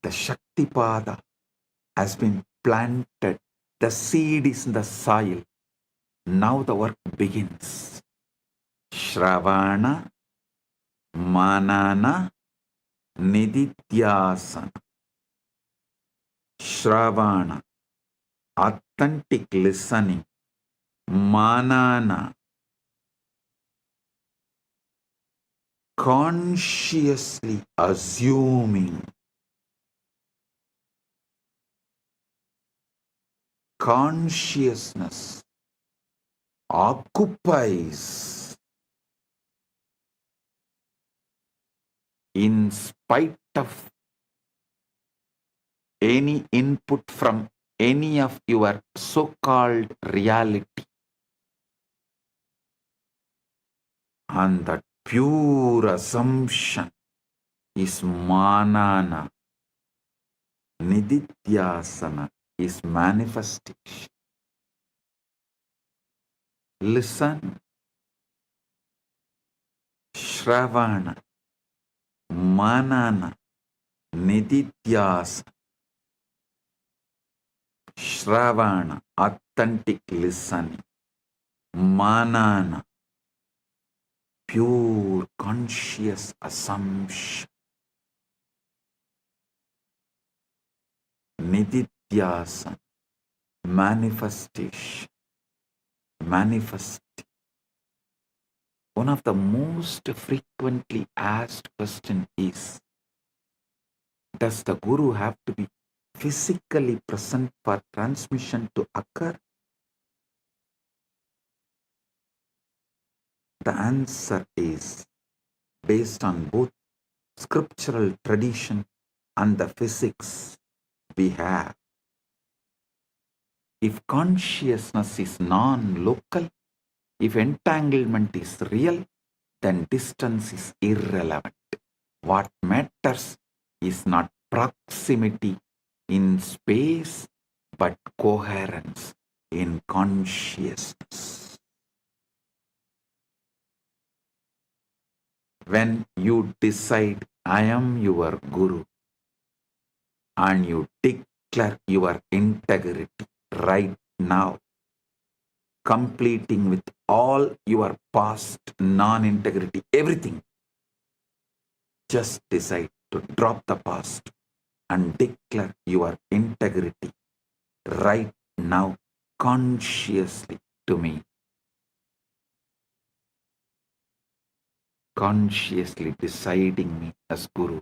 the Shaktipada has been planted, the seed is in the soil. Now the work begins. Shravana, Manana, Nididhyasana. Shravana, authentic listening. Manana, consciously assuming. Consciousness occupies in spite of any input from any of your so-called reality. And that pure assumption is manana. Nididhyasana is manifestation. Listen. Shravana, Manana, Nididhyasana. Shravana, authentic listening. Manana, pure conscious assumption. Nididhyasana, manifestation. Manifesting. One of the most frequently asked questions is, does the Guru have to be physically present for transmission to occur? The answer is, based on both scriptural tradition and the physics we have. If consciousness is non-local, if entanglement is real, then distance is irrelevant. What matters is not proximity in space, but coherence in consciousness. When you decide, I am your Guru, and you declare your integrity right now, completing with all your past non-integrity, everything, just decide to drop the past and declare your integrity right now, consciously to me. Consciously deciding me as Guru.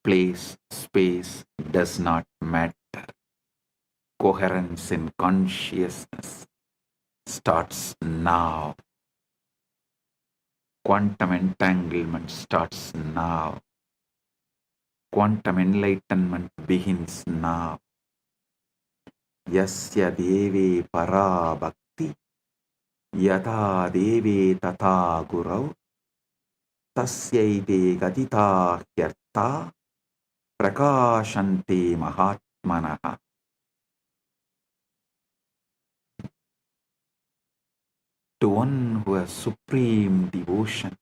Place, space does not matter. Coherence in consciousness starts now. Quantum entanglement starts now. Quantum enlightenment begins now. Yasya deve para bhakti yata deve tata gurau tasyaite gatita hyarta prakashante mahatmanaha. To one who has supreme devotion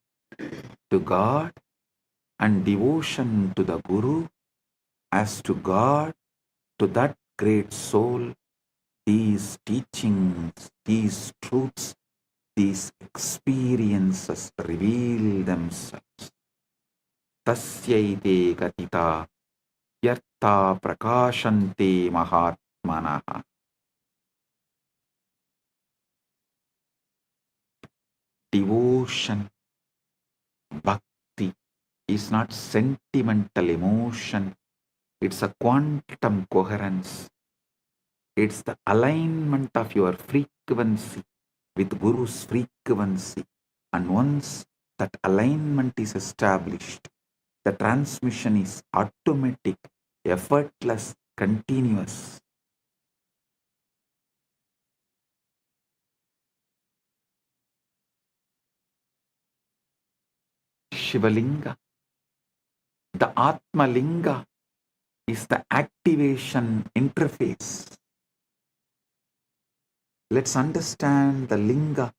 to God, and devotion to the Guru as to God, to that great soul, these teachings, these truths, these experiences reveal themselves. Tasyaite gatita yartha prakashante mahatmanaha. Devotion, bhakti is not sentimental emotion. It's a quantum coherence. It's the alignment of your frequency with Guru's frequency. And once that alignment is established, the transmission is automatic, effortless, continuous. Shivalinga, the Atma Linga, is the activation interface. Let's understand the Linga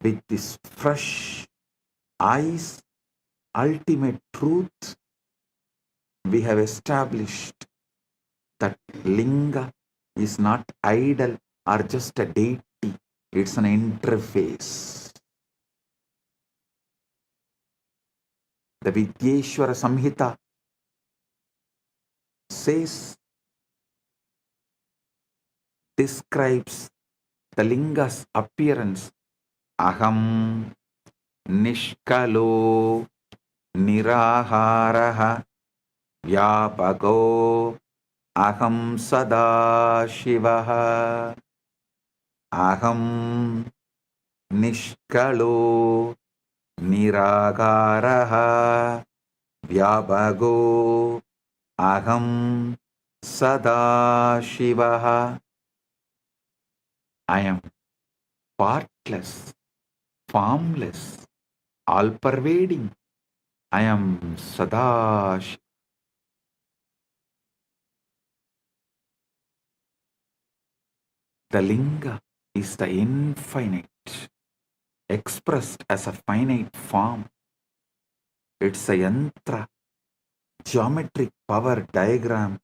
with this fresh eyes, ultimate truth. We have established that Linga is not idol or just a deity, it's an interface. The Vidyeshwara Samhita says, describes the Linga's appearance. Aham Nishkalo Niraharaha Vyapako Aham Sada Shivaha. Aham Nishkalo Niragaraha Vyapago Aham Sada Shivaha. I am partless, formless, all-pervading. I am Sada Shiva. The Linga is the infinite, expressed as a finite form. It's a yantra, geometric power diagram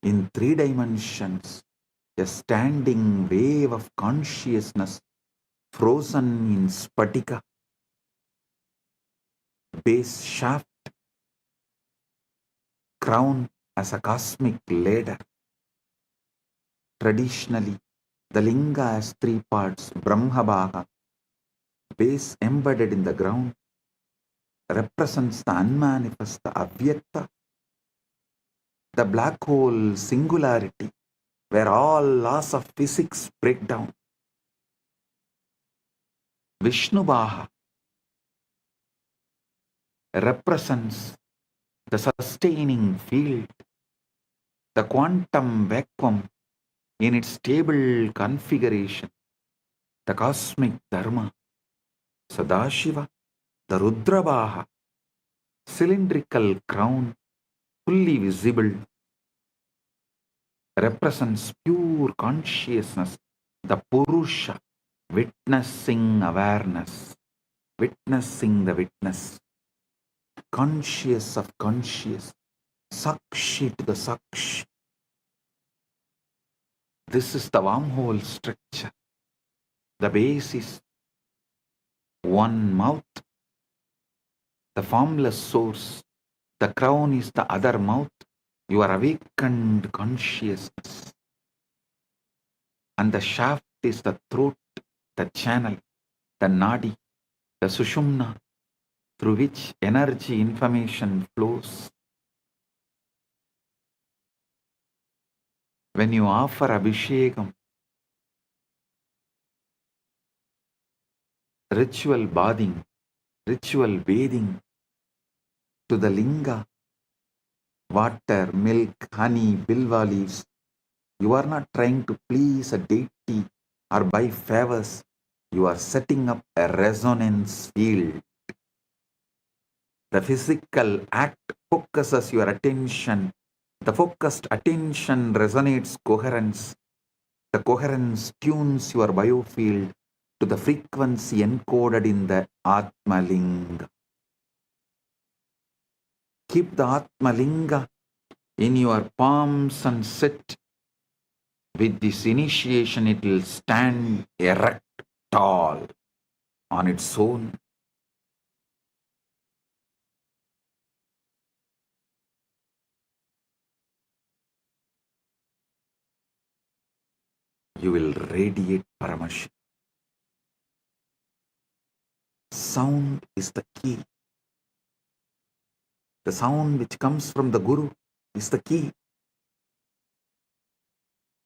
in 3 dimensions, a standing wave of consciousness frozen in spatika, base shaft, crown as a cosmic ladder. Traditionally, the Linga has 3 parts: Brahmabhaga, base embedded in the ground, represents the unmanifest, the Avyakta, the black hole singularity, where all laws of physics break down. Vishnubhaha represents the sustaining field, the quantum vacuum in its stable configuration, the cosmic dharma. Sadashiva, the Rudrabhaha, cylindrical crown, fully visible, represents pure consciousness, the Purusha, witnessing awareness, witnessing the witness, conscious of conscious, Sakshi to the Sakshi. This is the wormhole structure. The base is one mouth, the formless source. The crown is the other mouth, your awakened consciousness. And the shaft is the throat, the channel, the nadi, the sushumna, through which energy information flows. When you offer abhishekam, ritual bathing, ritual bathing to the linga, water, milk, honey, bilva leaves, you are not trying to please a deity or buy favors. You are setting up a resonance field. The physical act focuses your attention. The focused attention resonates coherence. The coherence tunes your biofield to the frequency encoded in the Atma Linga. Keep the Atmalinga in your palms and sit. With this initiation, it will stand erect, tall, on its own. You will radiate Paramashiva. Sound is the key. The sound which comes from the Guru is the key.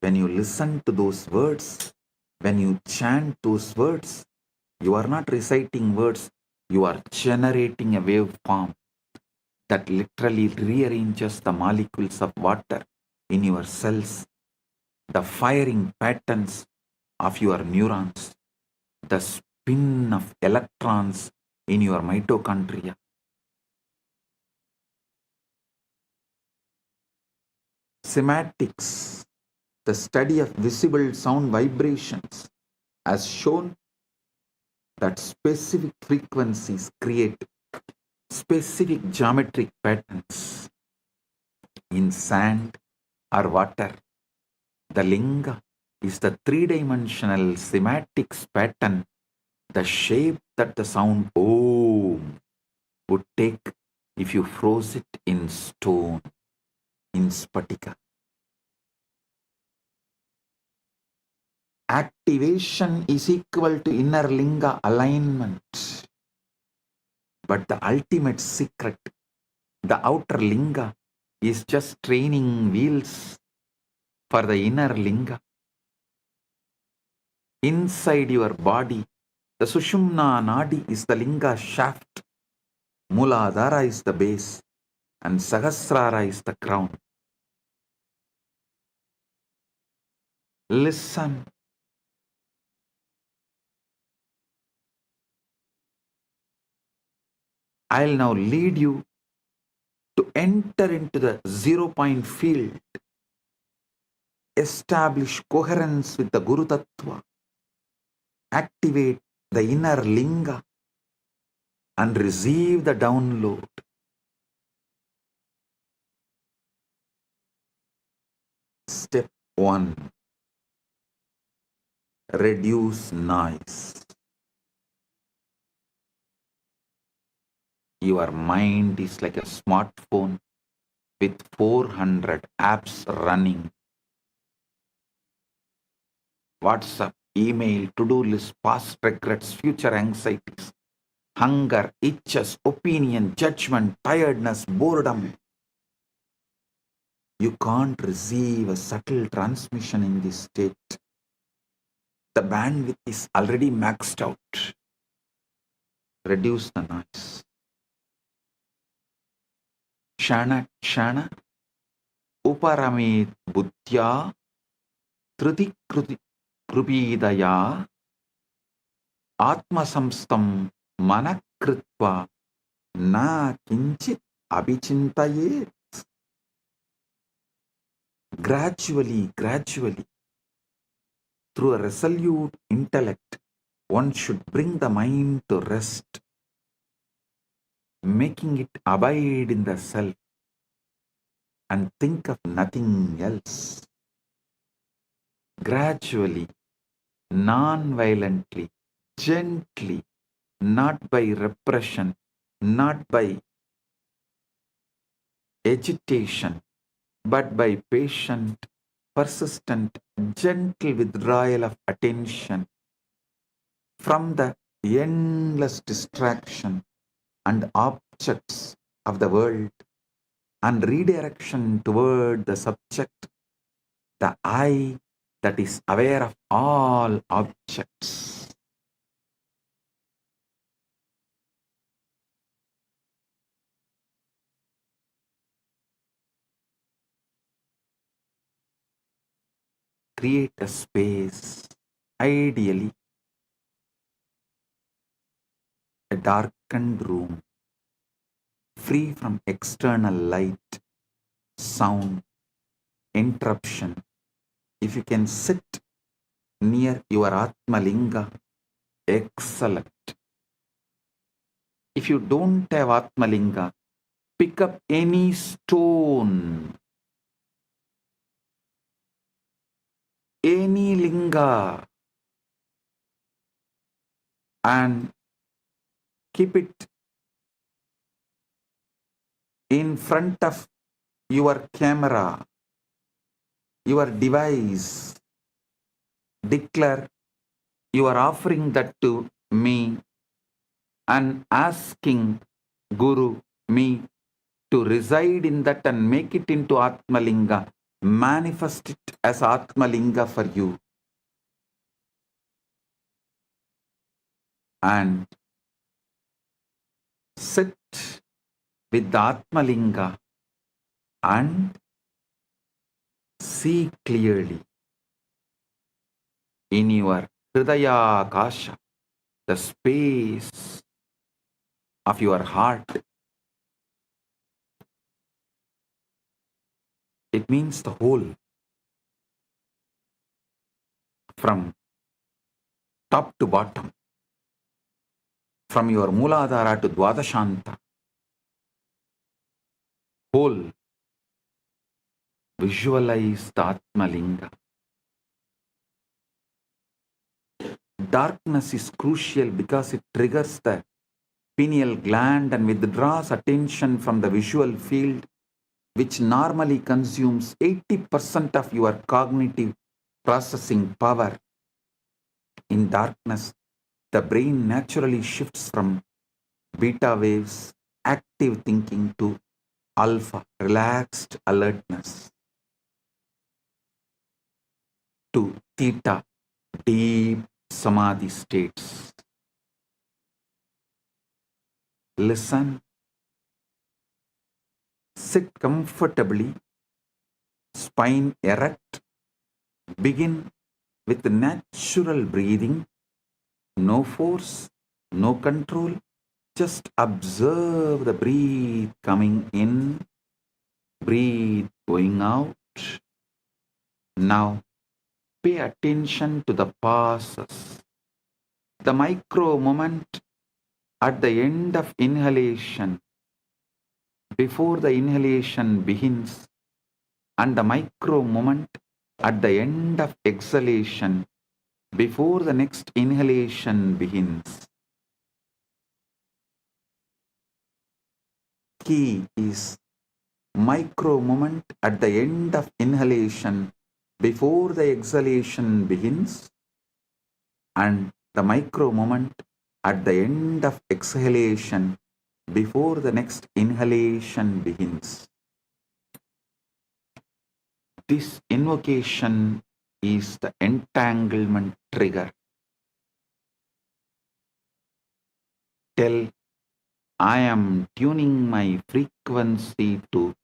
When you listen to those words, when you chant those words, you are not reciting words, you are generating a waveform that literally rearranges the molecules of water in your cells, the firing patterns of your neurons, the spin of electrons in your mitochondria. Sematics, the study of visible sound vibrations, has shown that specific frequencies create specific geometric patterns in sand or water. The linga is the three-dimensional sematics pattern, the shape that the sound Om would take if you froze it in stone, in spatika. Activation is equal to inner linga alignment. But the ultimate secret, the outer linga, is just training wheels for the inner linga. Inside your body, the Sushumna Nadi is the linga shaft, Muladhara is the base, and Sahasrara is the crown. Listen. I'll now lead you to enter into the 0-point field, establish coherence with the Guru Tattva, activate the inner linga, and receive the download. Step 1. Reduce noise. Your mind is like a smartphone with 400 apps running. WhatsApp, email, to-do list, past regrets, future anxieties, hunger, itches, opinion, judgment, tiredness, boredom. You can't receive a subtle transmission in this state. The bandwidth is already maxed out. Reduce the noise. Kshana kshana uparamit buddhya triti krupidaya atmasamstam manakritva na kinchit abhichintaye. Gradually, through a resolute intellect, one should bring the mind to rest, making it abide in the self and think of nothing else. Gradually, non-violently, gently, not by repression, not by agitation, but by patient, persistent, gentle withdrawal of attention from the endless distraction and objects of the world and redirection toward the subject, the I that is aware of all objects. Create a space, ideally a darkened room, free from external light, sound, interruption. If you can sit near your Atmalinga, excellent. If you don't have Atmalinga, Pick up any stone, any linga, and keep it in front of your camera, your device. Declare you are offering that to me and asking Guru, me, to reside in that and make it into Atmalinga. Manifest it as Atmalinga for you. And sit with the Atmalinga and see clearly in your Hridaya Akasha, the space of your heart. It means the whole, from top to bottom, from your Mooladhara to Dwadashanta. Whole, visualize the Atmalinga. Darkness is crucial because it triggers the pineal gland and withdraws attention from the visual field, which normally consumes 80% of your cognitive processing power. In darkness, the brain naturally shifts from beta waves, active thinking, to alpha, relaxed alertness, to theta, deep samadhi states. Listen, sit comfortably, spine erect. Begin with natural breathing, no force, no control. Just observe the breath coming in, breathe going out. Now, pay attention to the pauses, the micro moment at the end of inhalation, before the inhalation begins, and the micro moment at the end of exhalation, before the next inhalation begins. Key is micro moment at the end of inhalation, before the exhalation begins, and the micro moment at the end of exhalation, before the next inhalation begins. This invocation is the entanglement trigger. Tell, I am tuning my frequency to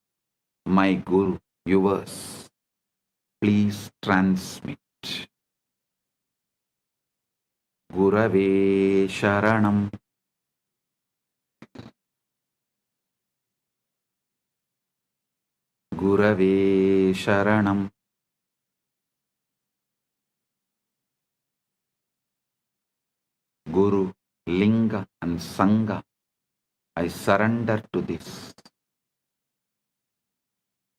my Guru, yours. Please transmit. Gurave Sharanam. Gurave Sharanam. Guru, Linga and Sangha, I surrender to this.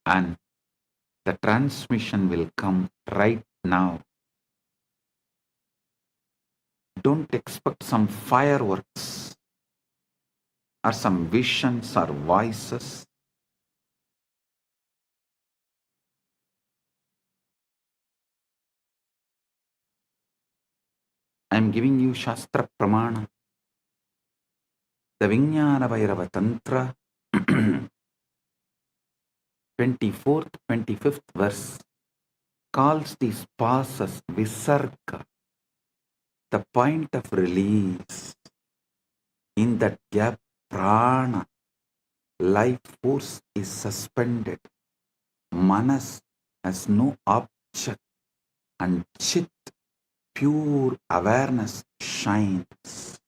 And the transmission will come right now. Don't expect some fireworks or some visions or voices. I am giving you Shastra Pramana, the Vijnana Bhairava Tantra, 24th, 25th verse, calls these pauses Visarga, the point of release. In that gap, Prana, life force, is suspended. Manas has no object, and Chit, pure awareness, shines.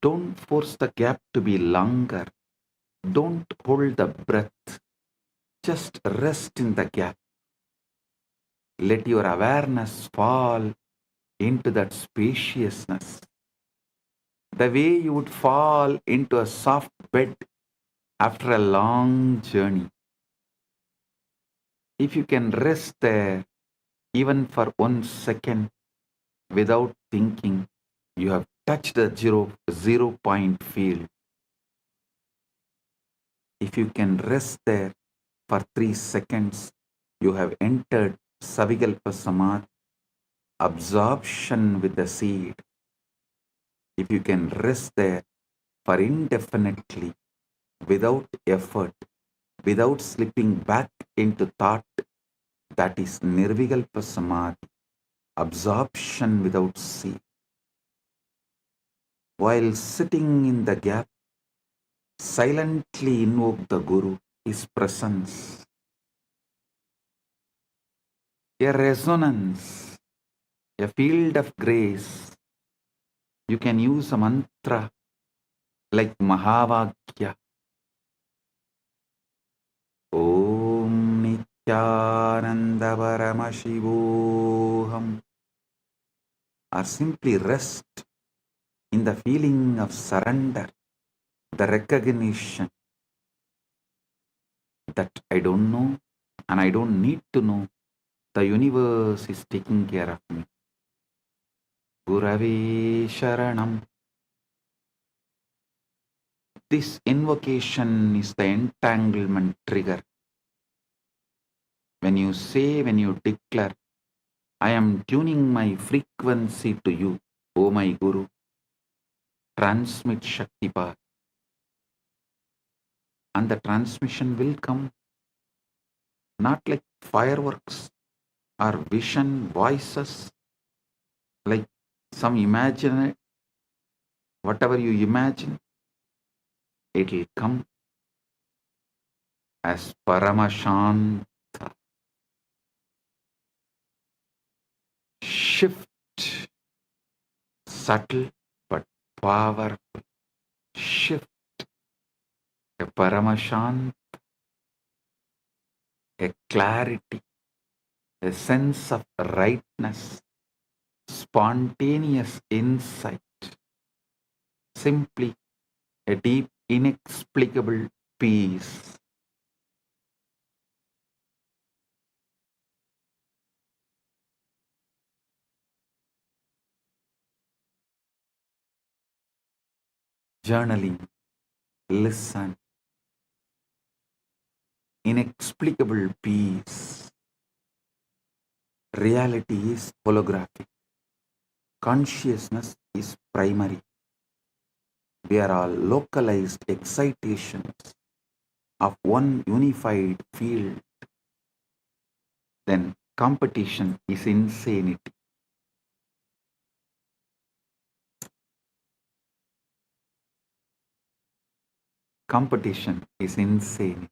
Don't force the gap to be longer. Don't hold the breath. Just rest in the gap. Let your awareness fall into that spaciousness. the way you would fall into a soft bed after a long journey. If you can rest there even for 1 second without thinking, you have touched the zero point field. If you can rest there for 3 seconds, you have entered Savikalpa Samadhi, absorption with the seed. If you can rest there for indefinitely, without effort, without slipping back into thought, that is Nirvikalpa Samadhi, absorption without seed. While sitting in the gap, silently invoke the Guru, his presence, a resonance, a field of grace. You can use a mantra like Mahavakya. Om Nityananda Paramashivoham. Or simply rest in the feeling of surrender, the recognition that I don't know and I don't need to know. The universe is taking care of me. Gurave Sharanam. This invocation is the entanglement trigger. When you say, when you declare, I am tuning my frequency to you, O my Guru, transmit Shaktipat. And the transmission will come not like fireworks or vision voices, like some imagine, whatever you imagine, it will come as Paramashanta. Shift, subtle but powerful. Shift, a Paramashanta, a clarity, a sense of rightness, spontaneous insight, simply a deep, inexplicable peace. Journaling, listen, inexplicable peace. Reality is holographic. Consciousness is primary. We are all localized excitations of one unified field. Then competition is insanity. Competition is insanity.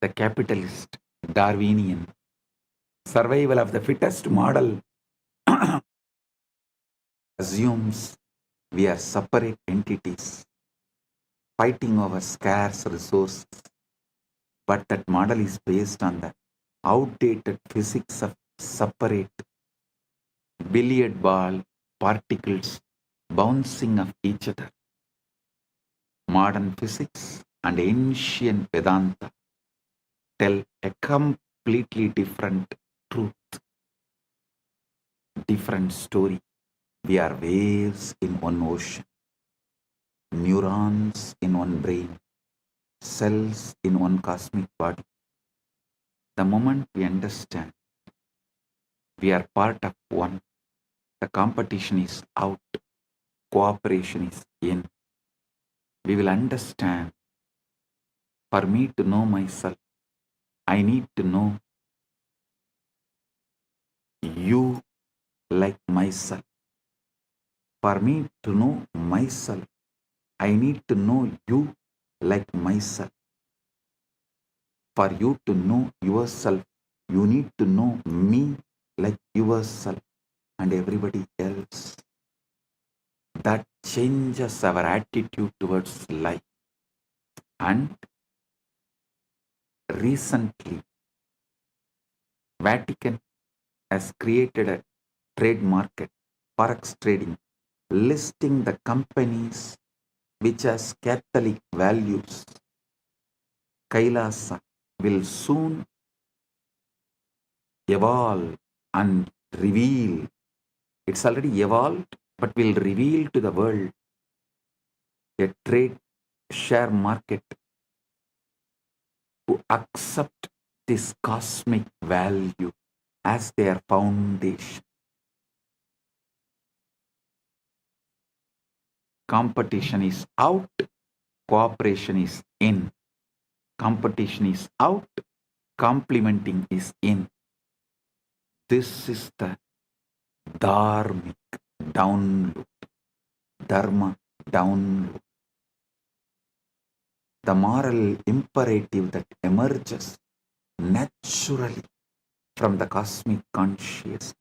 The capitalist, Darwinian, survival of the fittest model assumes we are separate entities fighting over scarce resources. But that model is based on the outdated physics of separate billiard ball particles bouncing off each other. Modern physics and ancient Vedanta tell a completely different truth, different story. We are waves in one ocean, neurons in one brain, cells in one cosmic body. The moment we understand we are part of one, the competition is out, cooperation is in. We will understand, for me to know myself, I need to know you like myself. For me to know myself, I need to know you like myself. For you to know yourself, you need to know me like yourself and everybody else. That changes our attitude towards life and recently, Vatican has created a trade market, forex trading, listing the companies which has Catholic values. Kailasa will soon evolve and reveal. It's already evolved, but will reveal to the world a trade share market who accept this cosmic value as their foundation. Competition is out, cooperation is in. Competition is out, complementing is in. This is the dharmic download, dharma download. The moral imperative that emerges naturally from the cosmic consciousness.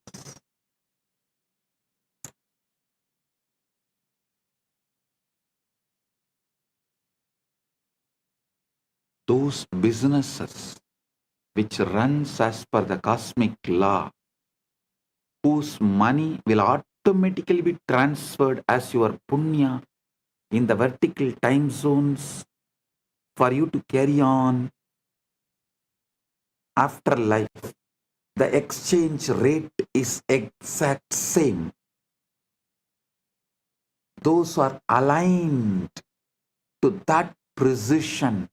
Those businesses which runs as per the cosmic law, whose money will automatically be transferred as your punya in the vertical time zones for you to carry on after life. The exchange rate is exact same. Those are aligned to that precision,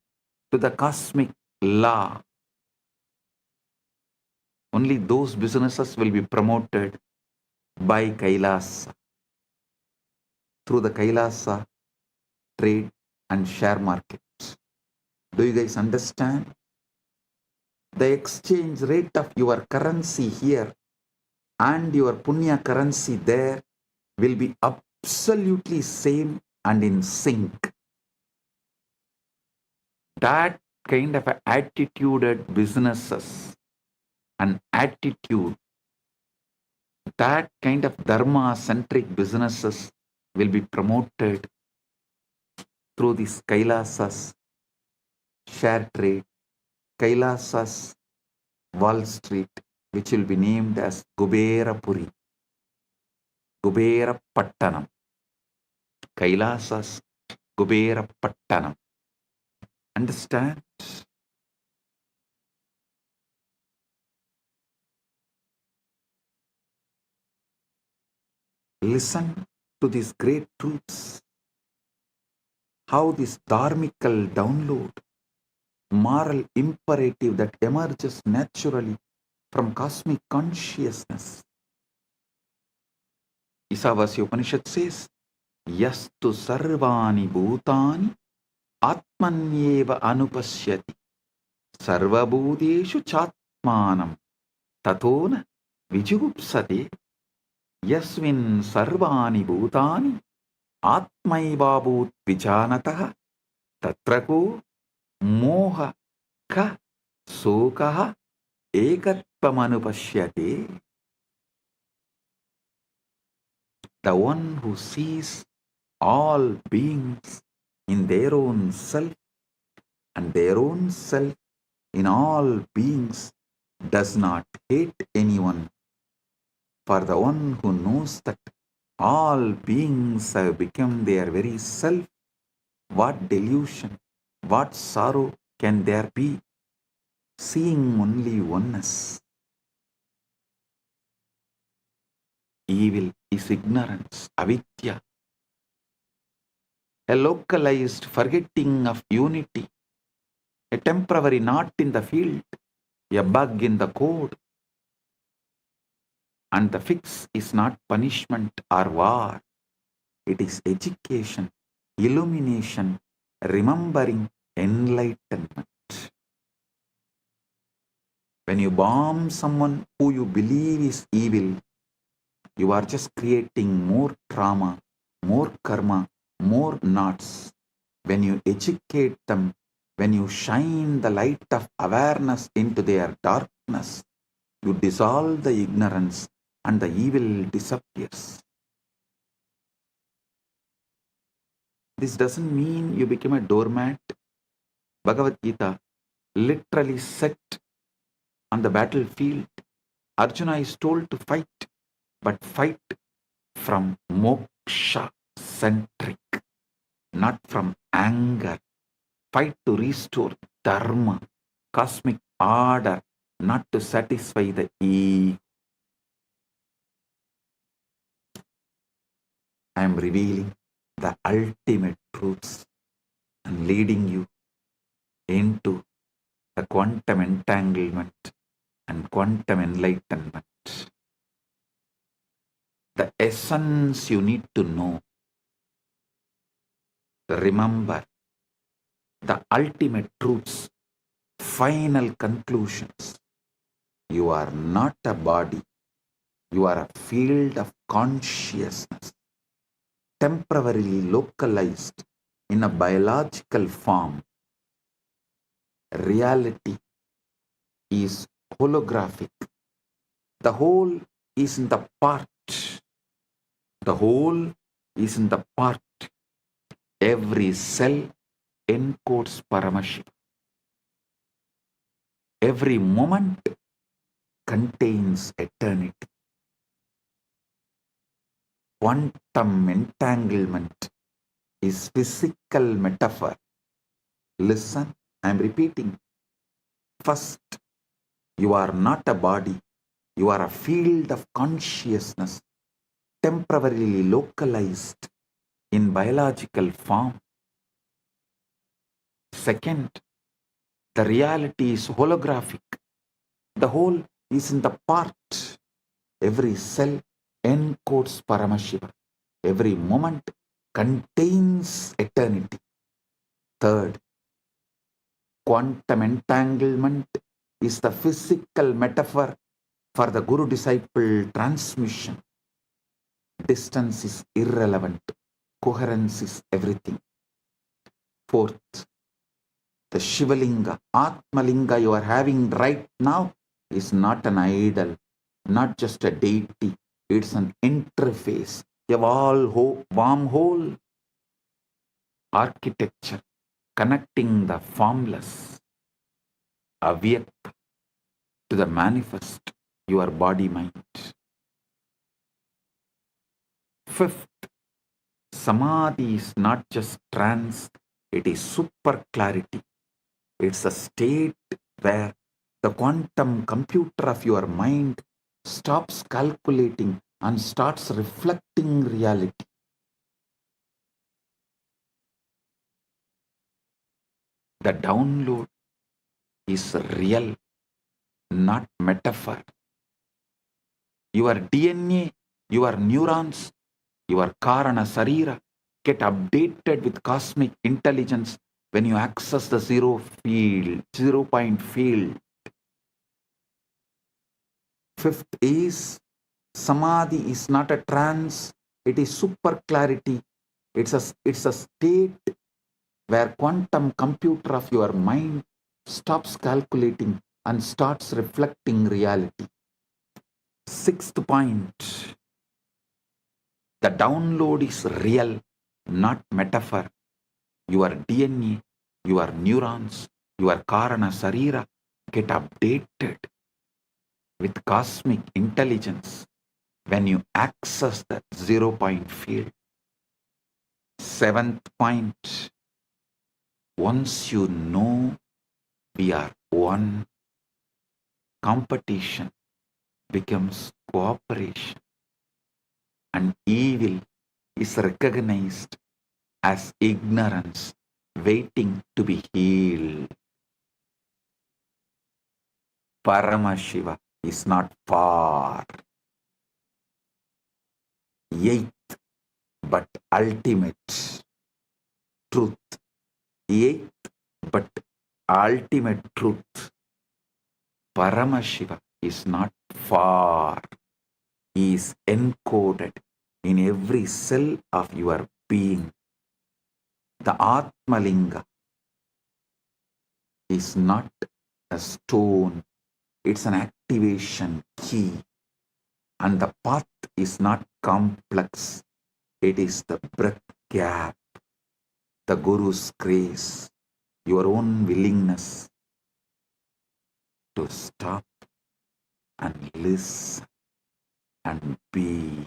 to the cosmic law. Only those businesses will be promoted by Kailasa through the Kailasa trade and share markets. Do you guys understand? The exchange rate of your currency here and your punya currency there will be absolutely same and in sync. That kind of attituded businesses and attitude, that kind of dharma-centric businesses will be promoted through this Kailasa's share trade, Kailasa's Wall Street, which will be named as Kuberapuri, Kubera Pattanam, Kailasa's Kubera Pattanam. Understand? Listen to these great truths. How this dharmical download, moral imperative that emerges naturally from cosmic consciousness. Isavasya Upanishad says, Yastu sarvani bhutani atmanyeva anupashyati sarvabhuteshu chatmanam tatona vijugupsate yasmin sarvani bhutani atmaivabhut vijanatah tatrako moha ka sokaha ekatpamanupashyate. The one who sees all beings in their own self and their own self in all beings does not hate anyone. For the one who knows that all beings have become their very self, what delusion, what sorrow can there be, seeing only oneness? Evil is ignorance, avidya, a localized forgetting of unity, a temporary knot in the field, a bug in the code. And the fix is not punishment or war. It is education, illumination, remembering, enlightenment. When you bomb someone who you believe is evil, you are just creating more trauma, more karma, more knots. When you educate them, when you shine the light of awareness into their darkness, you dissolve the ignorance and the evil disappears. This doesn't mean you become a doormat. Bhagavad Gita literally set on the battlefield. Arjuna is told to fight, but fight from moksha centric, not from anger. Fight to restore dharma, cosmic order, not to satisfy the ego. I am revealing the ultimate truths and leading you into the quantum entanglement and quantum enlightenment. The essence you need to know. Remember the ultimate truths, final conclusions. You are not a body. You are a field of consciousness, temporarily localized in a biological form. Reality is holographic. The whole is in the part. The whole is in the part. Every cell encodes Paramashiva. Every moment contains eternity. Quantum entanglement is physical metaphor. Listen, I am repeating. First, you are not a body. You are a field of consciousness, temporarily localized in biological form. Second, the reality is holographic. The whole is in the part. Every cell encodes Paramashiva. Every moment contains eternity. Third, quantum entanglement is the physical metaphor for the guru-disciple transmission. Distance is irrelevant. Coherence is everything. Fourth, the Shivalinga, Atmalinga you are having right now is not an idol, not just a deity. It's an interface, a wormhole architecture connecting the formless, avyakta, to the manifest, your body-mind. Fifth, Samadhi is not just trance, it is super clarity. It's a state where the quantum computer of your mind stops calculating and starts reflecting reality. The download is real, not metaphor. Your DNA, your neurons, your Karana Sarira get updated with cosmic intelligence when you access the zero point field. Fifth is Samadhi is not a trance, it is super clarity. It's a state where quantum computer of your mind stops calculating and starts reflecting reality. Sixth point, the download is real, not metaphor. Your DNA, your neurons, your Karana Sarira get updated with cosmic intelligence when you access that 0 point field. Seventh point, once you know we are one, competition becomes cooperation, and evil is recognized as ignorance waiting to be healed. Paramashiva is not far. Eighth but ultimate truth. Eighth but ultimate truth. Paramashiva is not far. He is encoded in every cell of your being. The Atmalinga is not a stone, it's an activation key. And the path is not complex, it is the breath gap, the Guru's grace, your own willingness, to stop and listen and be.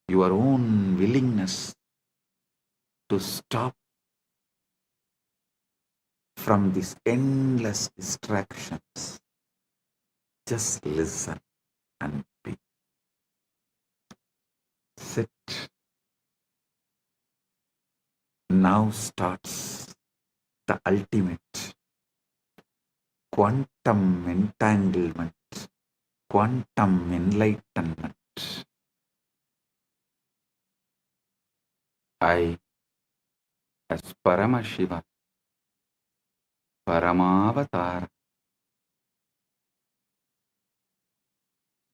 Your own willingness to stop from these endless distractions. Just listen and be. Sit. Now starts the ultimate quantum entanglement, quantum enlightenment. I, as Paramashiva, Paramavatara,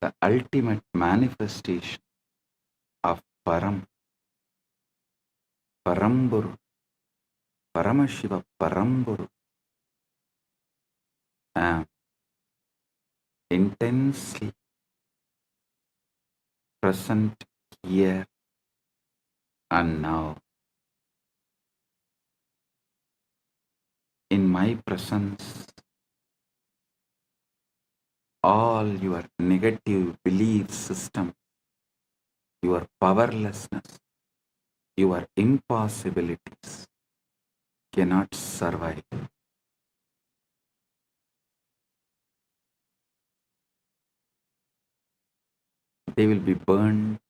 the ultimate manifestation of Paramburu, Paramashiva Paramburu, am intensely present here and now. In my presence, all your negative belief system, your powerlessness, your impossibilities cannot survive. They will be burned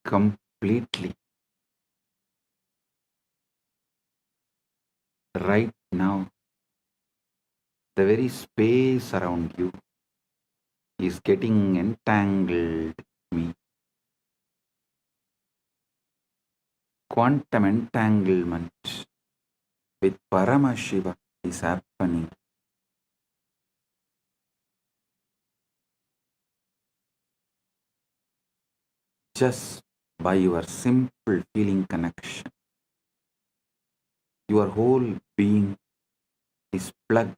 completely. Right now, the very space around you is getting entangled with me. Quantum entanglement with Paramashiva is happening. Just by your simple feeling connection. Your whole being is plugged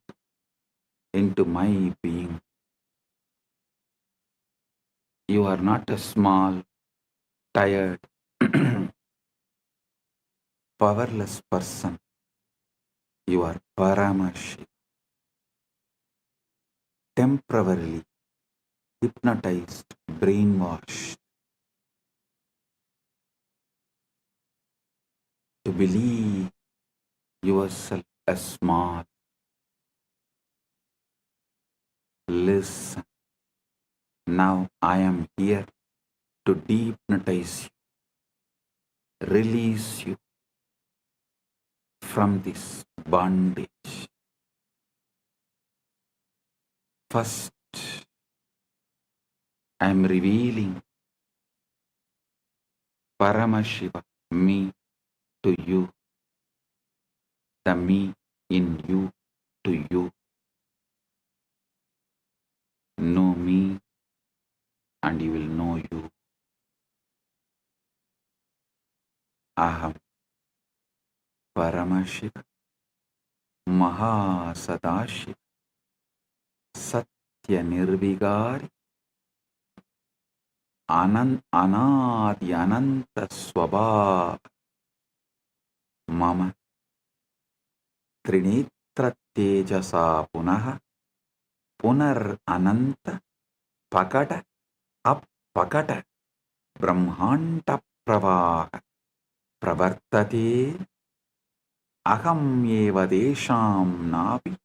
into my being. You are not a small, tired, powerless person. You are Paramashiva. Temporarily hypnotized, brainwashed to believe yourself as small. Listen, now I am here to dehypnotize you, release you from this bondage. First, I am revealing Paramashiva, me, to you, the me in you to you. Know me and you will know you. Aham Paramashiva Maha Sadashiva Satya Nirvigari Anadi Ananta Swabha Mama Trinitra Tejasa Punaha Punar Ananta Pakata Appakata Brahmanta Pravaha Pravartate Aham eva desham napi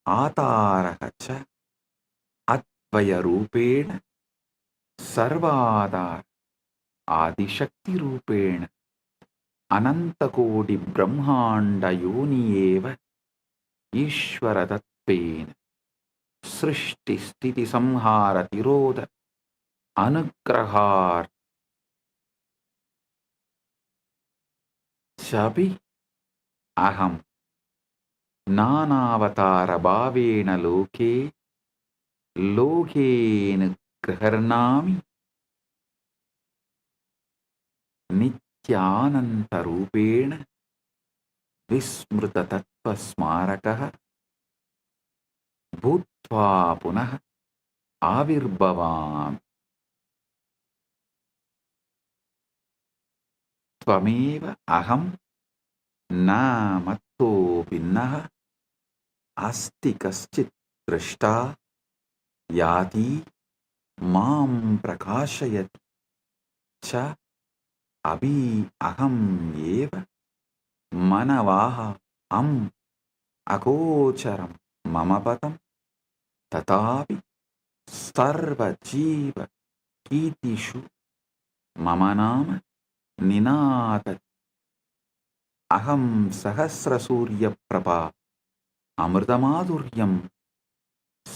Ataraha cha Atvaya Rupena Sarvadar Adishakti Rupena Anantakodi Brahmanda Yoni eva Ishvara Tatpena Srishti Stiti Samhara Tiroda Anugrahar Chabi Aham Nanavatara Bhavena Loke Lokena Graharnami Nityananta Rupena Vismruta Tattva Smarakaha Bhutva Punaha Avirbhavam Tvameva Aham न मत्तो भिन्नः अस्ति कश्चित् दृष्टा याति मां प्रकाशयति च अभि अहम् एव मनवाः अम् अगोचरं मम पदं तथापि सर्वजीवकीर्तिषु मम नाम निनादति अहं सहस्रसूर्यप्रभा अमृतमाधुर्यं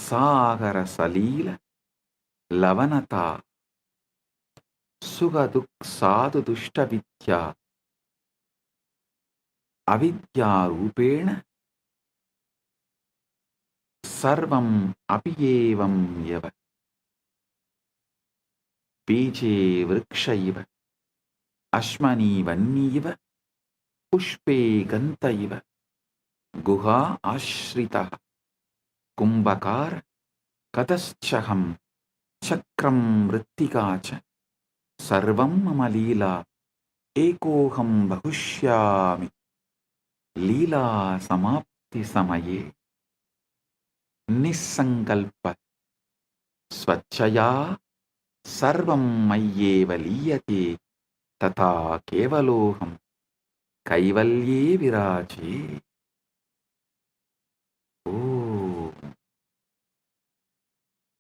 सागरसलील लवनता सुखदुःखसाधुदुष्टविद्या अविद्यारूपेण सर्वम् अपि एवं यव बीजे वृक्ष इव अश्मनि वह्निव पुष्पे गन्ध इव गुहा आश्रितः कुम्भकार कतश्चहं चक्रं मृत्तिका च सर्वं मम लीला एकोऽहं बहुष्यामि लीला समाप्ति समये निस्सङ्कल्प स्वच्छया सर्वं मय्येव लीयते तथा केवलोऽहं कैवल्ये विराजे ओ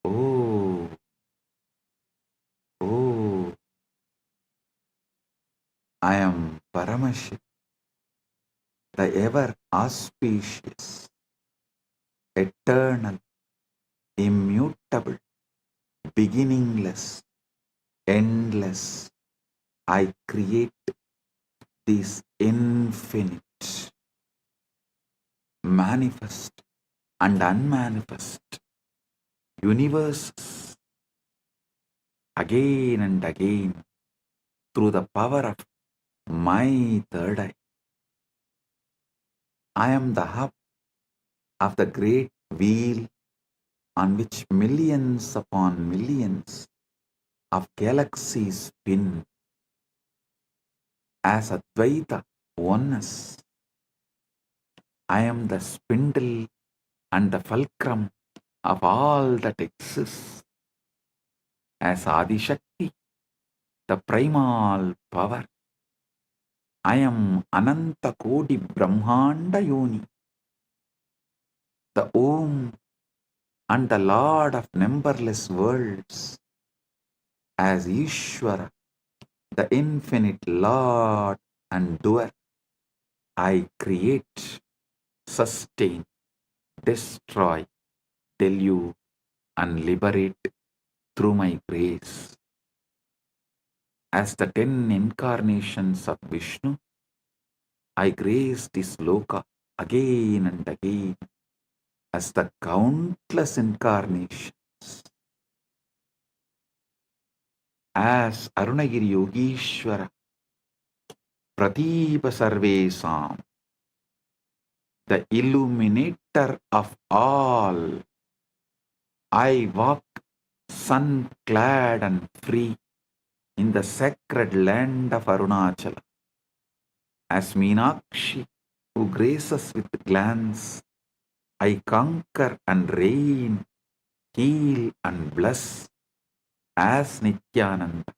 ओ ओ I am Paramashiv, the ever auspicious, eternal, immutable, beginningless, endless. I create this infinite, manifest and unmanifest universes again and again through the power of my third eye. I am the hub of the great wheel on which millions upon millions of galaxies spin as Advaita oneness. I am the spindle and the fulcrum of all that exists as Adishakti, the primal power. I am Ananta Kodi Brahmanda Yoni, the Om and the Lord of numberless worlds, as Ishvara, the infinite Lord and doer. I create, sustain, destroy, delude, and liberate through my grace. As the 10 incarnations of Vishnu, I grace this loka again and again as the countless incarnations. As Arunagiri Yogishwara, Pratipa Sarvesam, the illuminator of all, I walk sun-clad and free in the sacred land of Arunachala. As Meenakshi, who graces with glance, I conquer and reign, heal and bless. As Nityananda,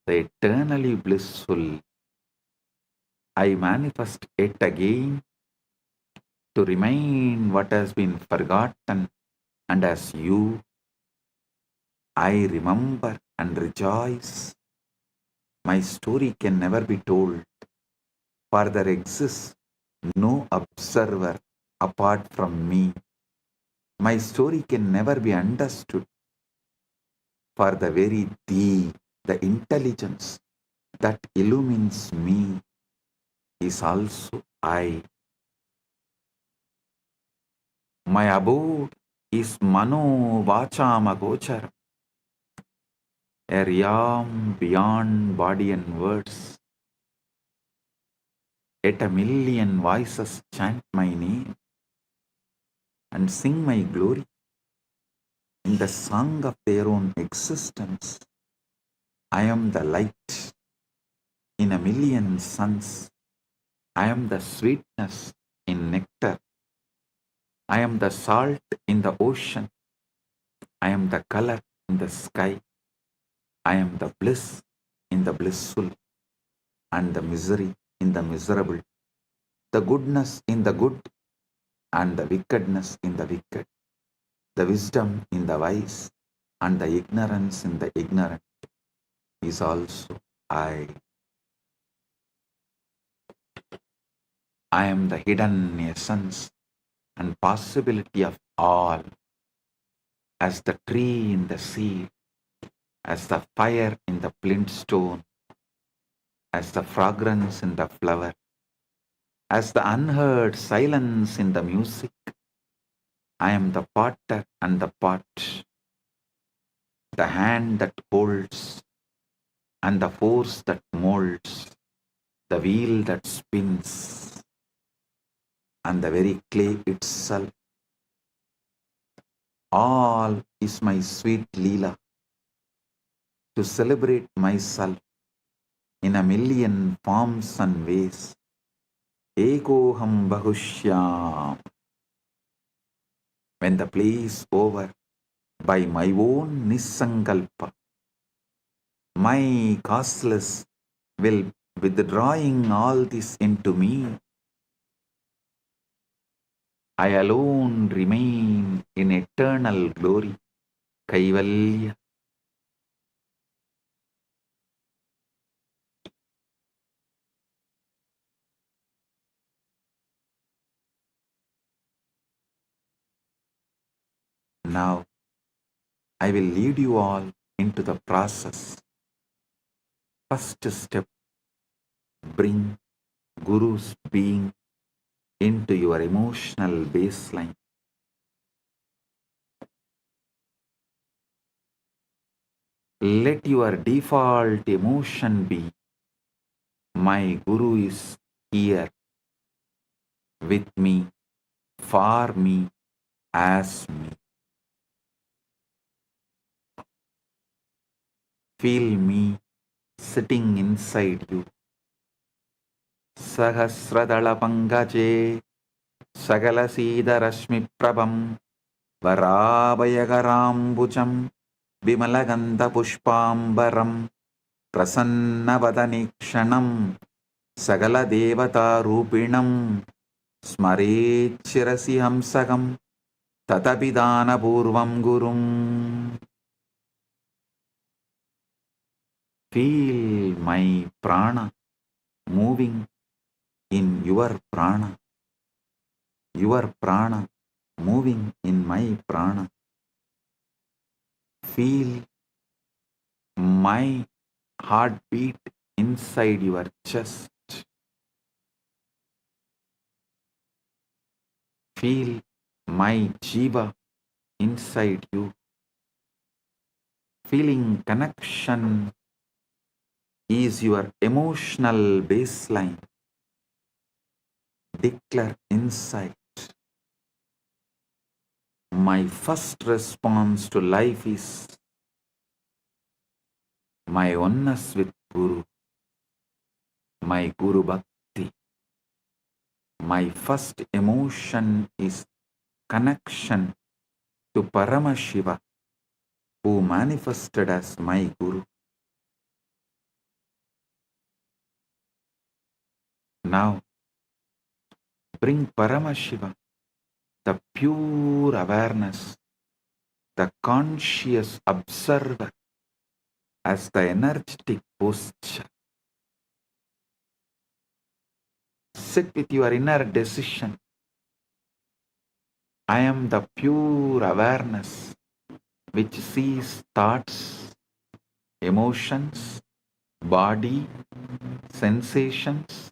the eternally blissful, I manifest yet again to remind what has been forgotten, and as you, I remember and rejoice. My story can never be told, for there exists no observer apart from me. My story can never be understood, for the very thee, the intelligence that illumines me, is also I. My abode is Mano Vachamagocharam, a realm beyond body and words. Yet a million voices chant my name and sing my glory in the song of their own existence. I am the light in a million suns, I am the sweetness in nectar. I am the salt in the ocean. I am the color in the sky. I am the bliss in the blissful and the misery in the miserable, the goodness in the good and the wickedness in the wicked, the wisdom in the wise and the ignorance in the ignorant is also I. I am the hidden essence and possibility of all, as the tree in the seed, as the fire in the flint stone, as the fragrance in the flower, as the unheard silence in the music. I am the potter and the pot, the hand that holds and the force that molds, the wheel that spins and the very clay itself. All is my sweet Leela to celebrate myself in a million forms and ways. Ekoham bahushyam. When the play is over, by my own Nisankalpa, my causeless will withdrawing all this into me. I alone remain in eternal glory. Kaivalya. Now I will lead you all into the process. First step, bring Guru's being into your emotional baseline. Let your default emotion be, my Guru is here with me, for me, as me. Feel me sitting inside you. Sahasradala pangaje, sagala sida rashmi prabham, varabayagarambucham, vimalagandha pushpambaram, प्रसन्नवदनीक्षणं सकलदेवतारूपिणं स्मरेच्छिरसि हंसकं ततपिदानपूर्वं गुरुम्. Feel my prana moving in your prana moving in my prana. Feel my heartbeat inside your chest. Feel my jiva inside you. Feeling connection is your emotional baseline. Declare inside. My first response to life is my oneness with Guru, my Guru Bhakti. My first emotion is connection to Paramashiva, who manifested as my Guru. Now, bring Paramashiva, the pure awareness, the conscious observer, as the energetic posture. Sit with your inner decision. I am the pure awareness which sees thoughts, emotions, body, sensations,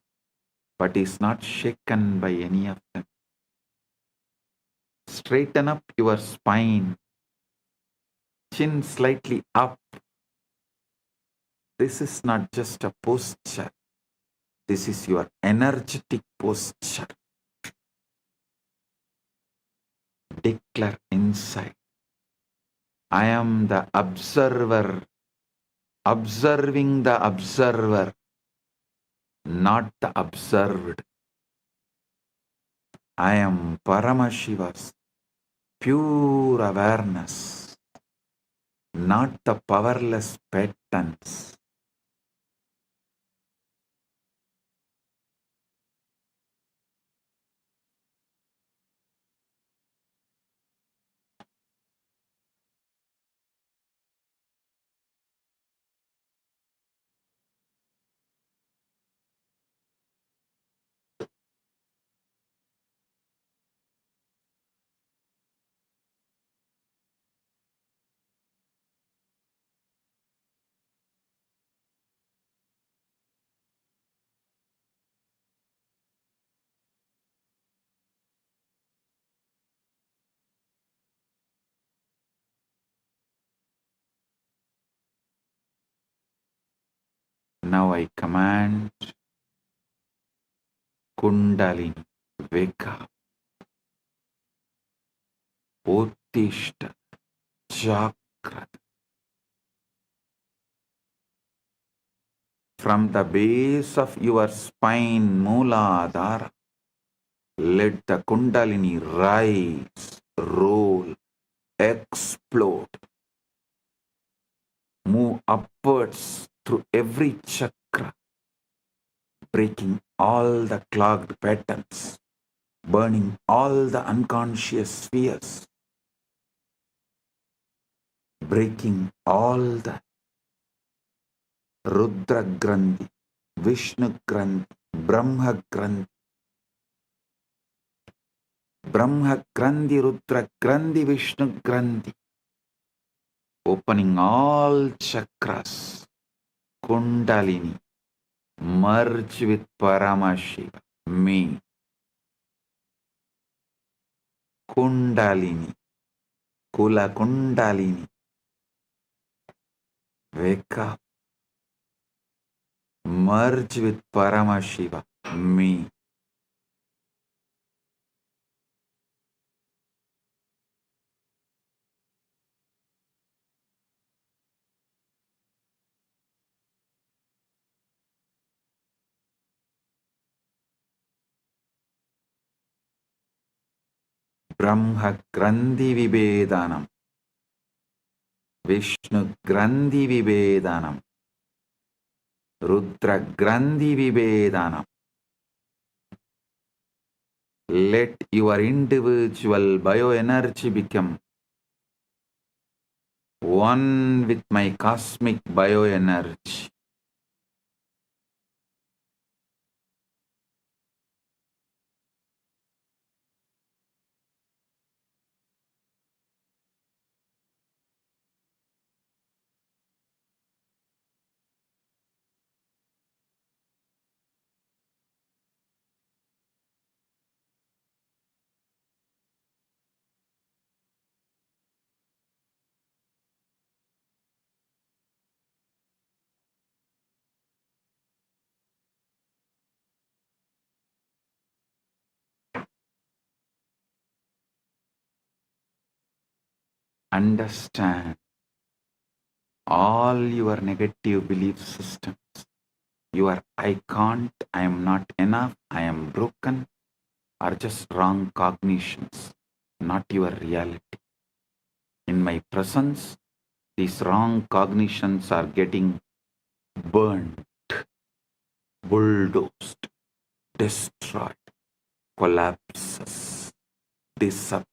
but is not shaken by any of them. Straighten up your spine, chin slightly up. This is not just a posture. This is your energetic posture. Declare inside. I am the observer, observing the observer. not the observed. I am Paramashiva's pure awareness, not the powerless patterns. Now I command Kundalini, wake up, Uttishta, Chakra. From the base of your spine, Mooladhara, let the Kundalini rise, roll, explode, move upwards through every chakra, breaking all the clogged patterns, burning all the unconscious spheres, breaking all the Rudra Grandhi, Vishnu Grandhi, Brahma Grandhi, Brahma Grandhi, Rudra Grandhi, Vishnu Grandhi, opening all chakras, Kundalini, merge with Paramashiva, me, Kundalini, Kula Kundalini, wake up, merge with Paramashiva, me, Brahma Grandhi Vibhedanam, Vishnu Grandhi Vibhedanam, Rudra Grandhi Vibhedanam. Let your individual bioenergy become one with my cosmic bioenergy. Understand all your negative belief systems. Your I can't, I am not enough, I am broken are just wrong cognitions, not your reality. In my presence, these wrong cognitions are getting burned, bulldozed, destroyed, collapses, disappears.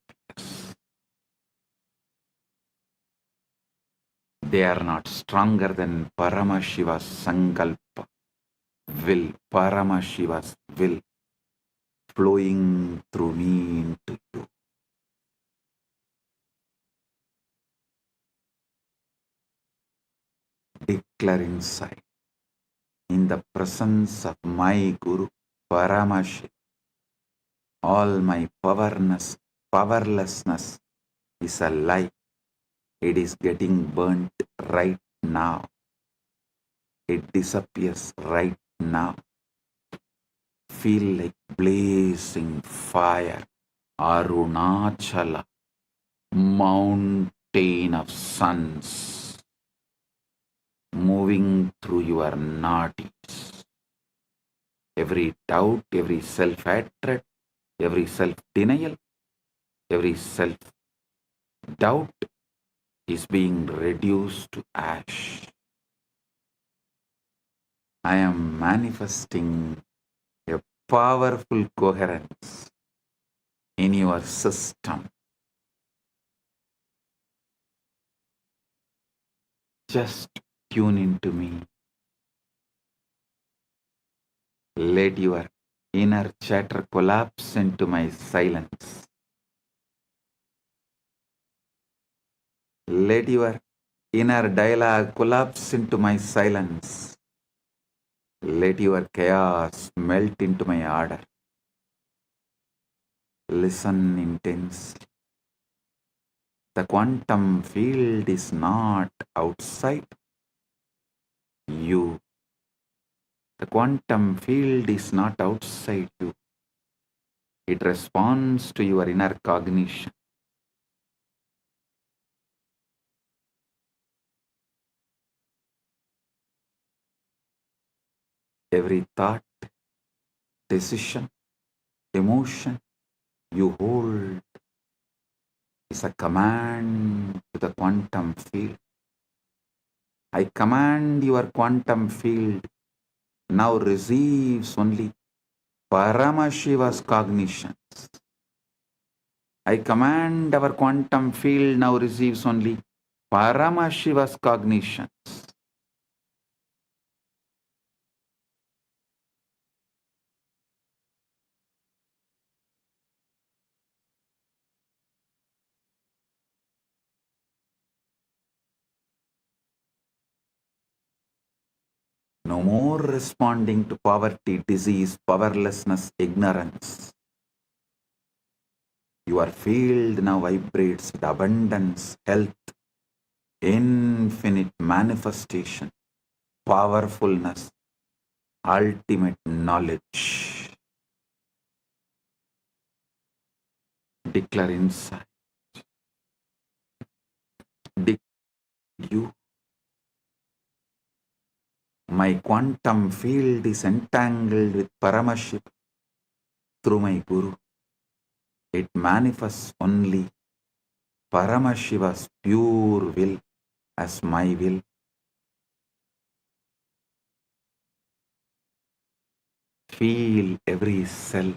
They are not stronger than Paramashiva's Sankalpa, will, Paramashiva's will flowing through me into you. Declare inside, in the presence of my Guru, Paramashiva, all my powerlessness is a lie. It is getting burnt right now. It disappears right now. Feel like blazing fire, Arunachala, mountain of suns, moving through your nadis. Every doubt, every self-hatred, every self-denial, every self-doubt is being reduced to ash. I am manifesting a powerful coherence in your system. Just tune into me. Let your inner chatter collapse into my silence. Let your inner dialogue collapse into my silence. Let your chaos melt into my order. Listen intensely. The quantum field is not outside you. The quantum field is not outside you. It responds to your inner cognition. Every thought, decision, emotion you hold is a command to the quantum field. I command your quantum field now receives only Paramashiva's cognitions. I command our quantum field now receives only Paramashiva's cognitions. No more responding to poverty, disease, powerlessness, ignorance. Your field now vibrates with abundance, health, infinite manifestation, powerfulness, ultimate knowledge. Declare inside. Declare you. My quantum field is entangled with Paramashiva through my Guru. It manifests only Paramashiva's pure will as my will. Feel every cell,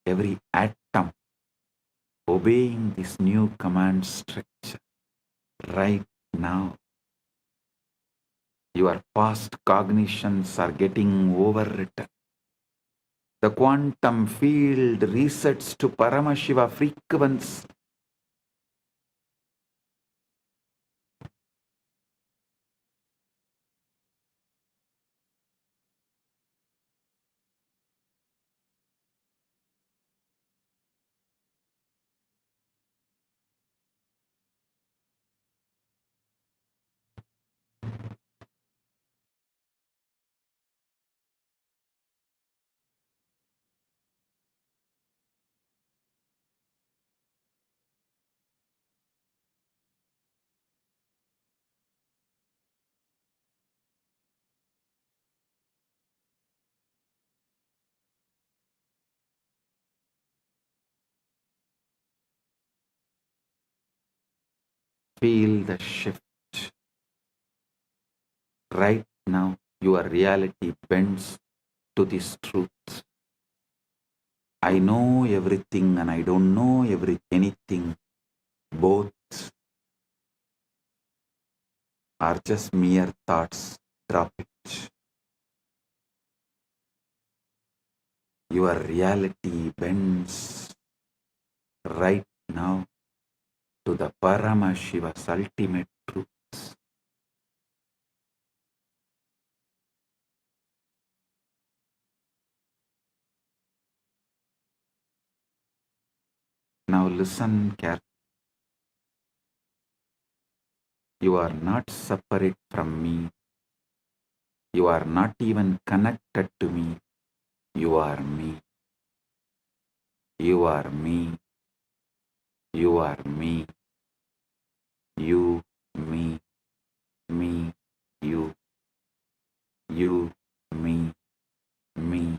every atom obeying this new command structure right now. Your past cognitions are getting overwritten. The quantum field resets to Paramashiva frequency. Feel the shift. Right now, your reality bends to this truth. I know everything and I don't know anything. Both are just mere thoughts. Drop it. Your reality bends right now to the Paramashiva's ultimate truth. Now listen carefully. You are not separate from me. You are not even connected to me. You are me. You are me. You are me. You, me, me, you, me, me,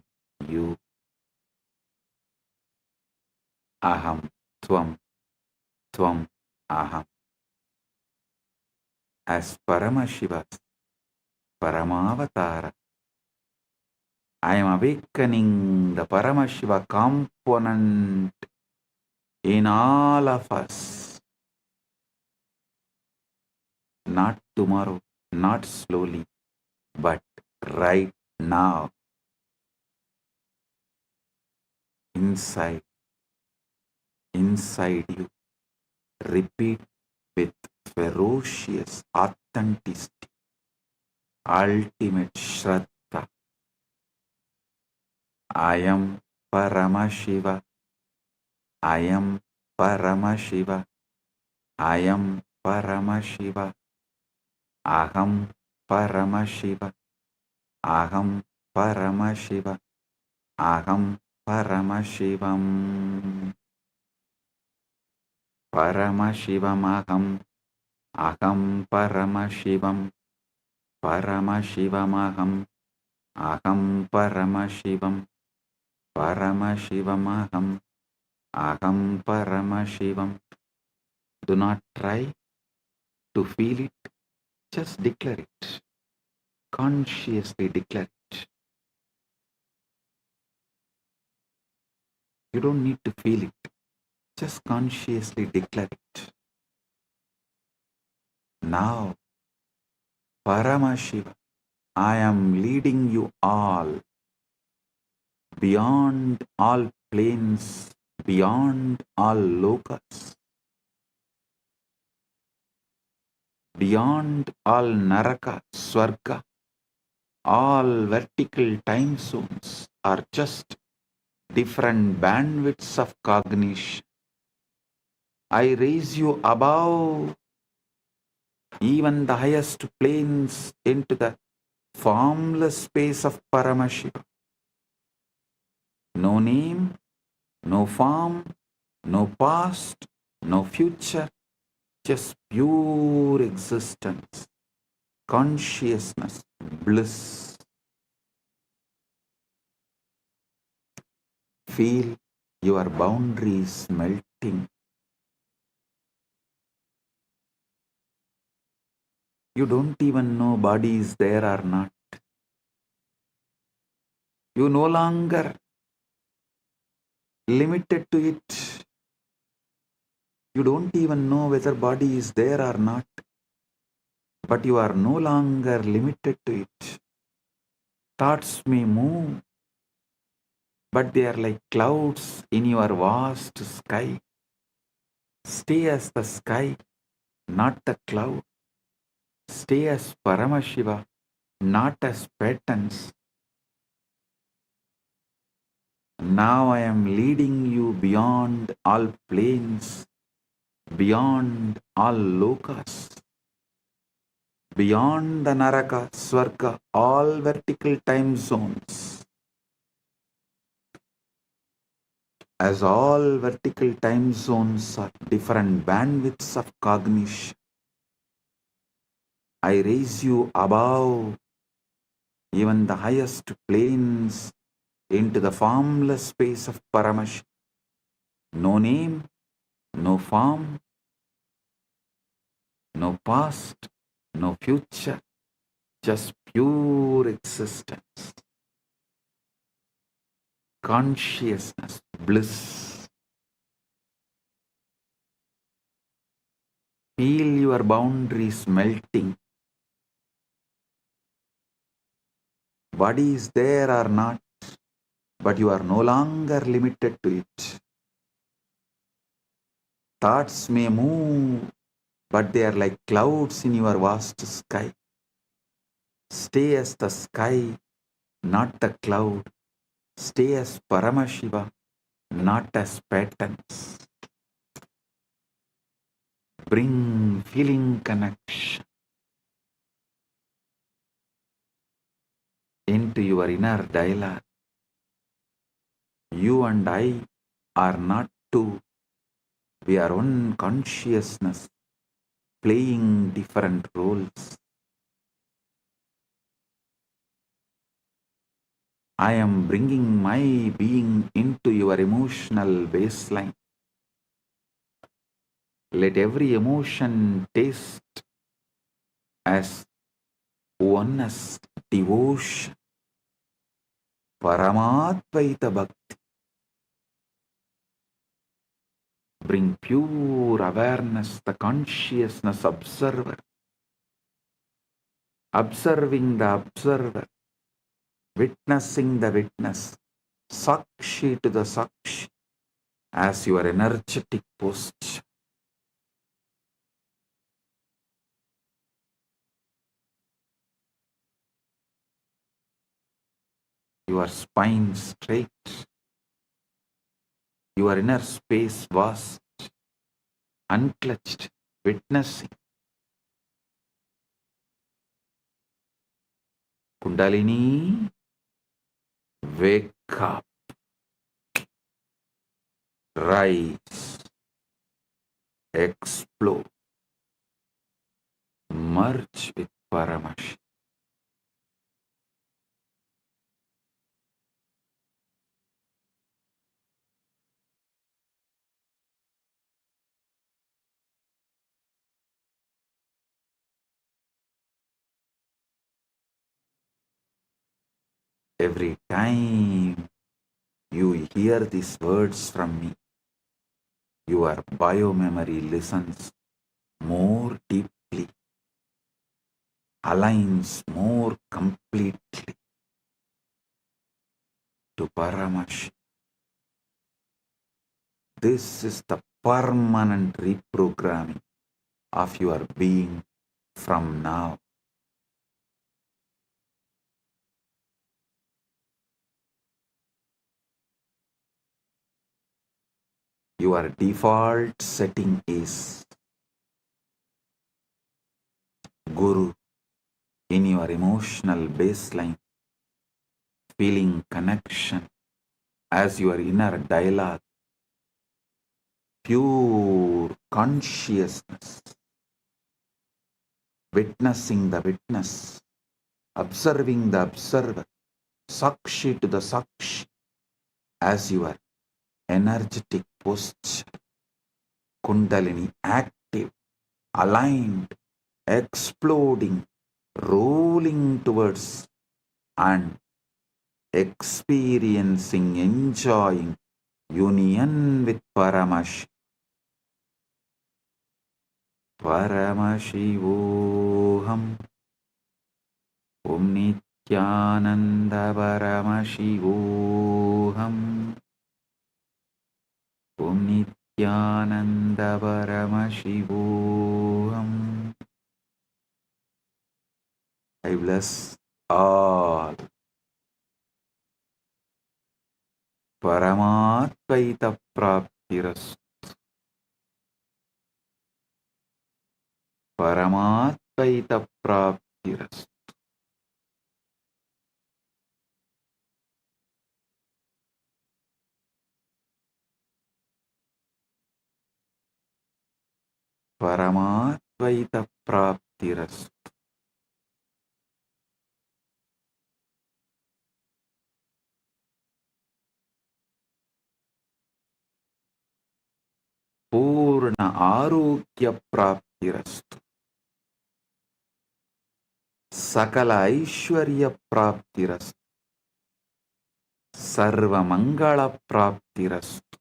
aham, tvam, tvam, aham. As Paramashiva's Paramavatara, I am awakening the Paramashiva component in all of us. Not tomorrow, not slowly, but right now, inside you. Repeat with ferocious authenticity, ultimate Shraddha. I am Paramashiva. I am Paramashiva. I am Paramashiva. Aham Paramashiva. Aham Paramashiva. Aham Paramashivam. Paramashivam aham Paramashivam. Paramashivam aham Paramashivam. Paramashivam aham Paramashivam. Do not try to feel it, just declare it. Consciously declare it. You don't need to feel it, just consciously declare it. Now, Paramashiva, I am leading you all beyond all planes, beyond all lokas, beyond all naraka, swarga, all vertical time zones are just different bandwidths of cognition. I raise you above even the highest planes into the formless space of Paramashiva. No name, no form, no past, no future, just pure existence, consciousness, bliss. Feel your boundaries melting. You don't even know body is there or not. You no longer limited to it. You don't even know whether body is there or not, but you are no longer limited to it. Thoughts may move, but they are like clouds in your vast sky. Stay as the sky, not the cloud. Stay as Paramashiva, not as patterns. Now I am leading you beyond all planes, beyond all lokas, beyond the Naraka, Swarga, all vertical time zones. As all vertical time zones are different bandwidths of cognition, I raise you above even the highest planes into the formless space of Paramash. No name, no form, no past, no future, just pure existence, consciousness, bliss. Feel your boundaries melting. Body is there or not, but you are no longer limited to it. Thoughts may move, but they are like clouds in your vast sky. Stay as the sky, not the cloud. Stay as Paramashiva, not as patterns. Bring feeling connection into your inner dialogue. You and I are not two. We are one consciousness playing different roles. I am bringing my being into your emotional baseline. Let every emotion taste as oneness, devotion, Paramatvaita Bhakti. Bring pure awareness, the consciousness observer, observing the observer, witnessing the witness, Sakshi to the Sakshi, as your energetic posture. Your spine straight, your inner space vast, unclutched, witnessing. Kundalini, wake up, rise, explode, merge with Paramash. Every time you hear these words from me, your biomemory listens more deeply, aligns more completely to Paramash. This is the permanent reprogramming of your being from now. Your default setting is Guru in your emotional baseline, feeling connection as your inner dialogue, pure consciousness, witnessing the witness, observing the observer, Sakshi to the Sakshi, as your energetic posture, Kundalini active, aligned, exploding, rolling towards and experiencing, enjoying union with Paramash. Paramashivoham. Om Nityananda Paramashivoham. Om Nityananda Paramashivoham. I bless all. Paramatvaita Praptiras. Paramatvaita Praptiras. Paramatvaita Praptiras. Purna Arogya Praptirastu. Sakala Aishwarya Praptirastu. Sarva Mangala Praptirastu.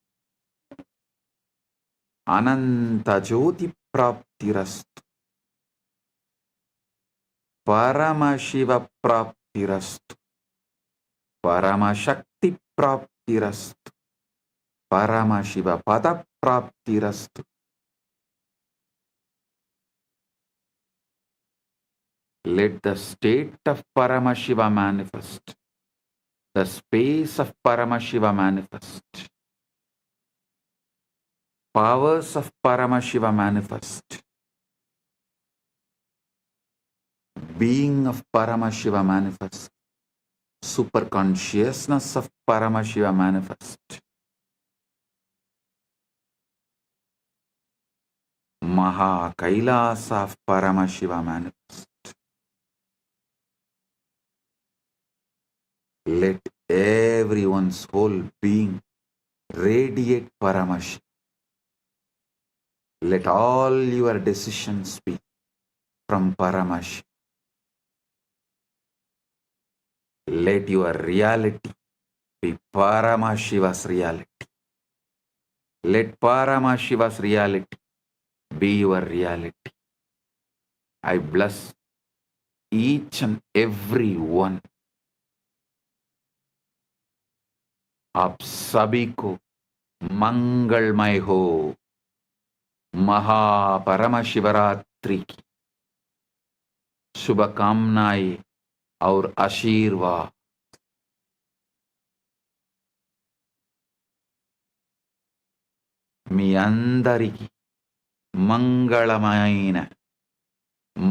Ananta Jyoti Praptirastu. Paramashiva Praptirastu. Paramashakti Praptirastu. Paramashiva Pada Praptirastu. Let the state of Paramashiva manifest. The space of Paramashiva manifest. Powers of Paramashiva manifest. Being of Paramashiva manifest. Super consciousness of Paramashiva manifest. Maha Kailasa of Paramashiva manifest. Let everyone's whole being radiate Paramashiva. Let all your decisions be from Paramashiva. Let your reality be Paramashiva's reality. Let Paramashiva's reality be your reality. I bless each and every one. आप सभी को मंगलमय हो। महा परमशिवरात्रि की शुभकामनाएं और आशीर्वाद మీ అందరికీ మంగళమైన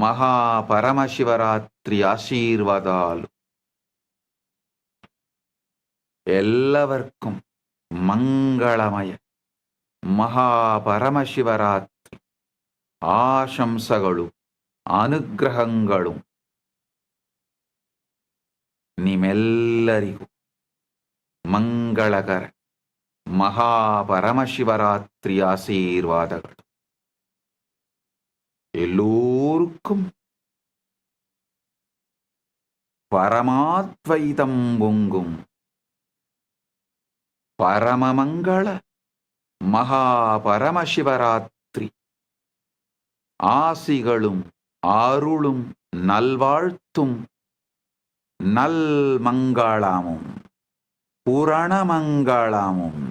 మహాపరమశివరాత్రి ఆశీర్వాదాలు. എല്ലാവർക്കും మంగళమయ ಮಹಾಪರಮಶಿವರಾತ್ರಿ ಆಶಂಸಗಳು ಅನುಗ್ರಹಗಳು ನಿಮ್ಮೆಲ್ಲರಿಗೂ ಮಂಗಳಕರ ಮಹಾಪರಮಶಿವರಾತ್ರಿ ಆಶೀರ್ವಾದಗಳು. எல்லோருக்கும் பரமாத்வைதம் பொங்கும் பரமமங்கள மகாபரமசிவராத்திரி ஆசிகளும் அருளும் நல்வாழ்த்தும் நல்மங்களமும் புரணமங்களமும்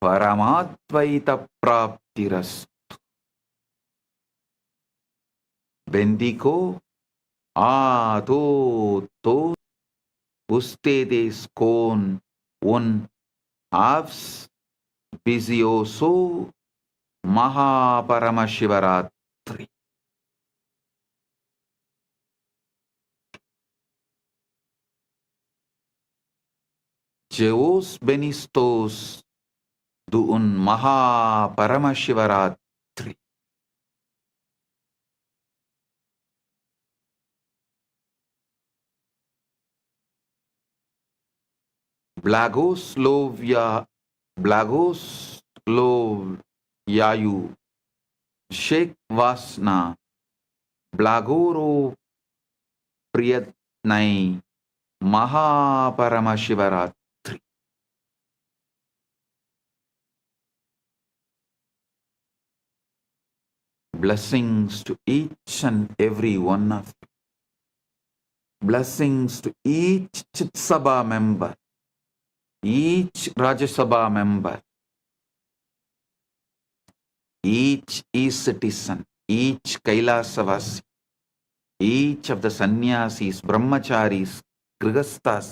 பரமாத்வைத பிராப்திரஸ்து. Bendigo a todos ustedes con un auspicioso Mahaparamashivaratri. Que os benistos de un Mahaparamashivaratri. Blagoslovyayu Sheikh Vasna Blagoro Priyatnai Mahaparamashivaratri. Blessings to each and every one of you. Blessings to each Chit Sabha member, each Rajya Sabha member, each e-citizen, each Kailasavasi, each of the sannyasis, brahmacharis, grihasthas,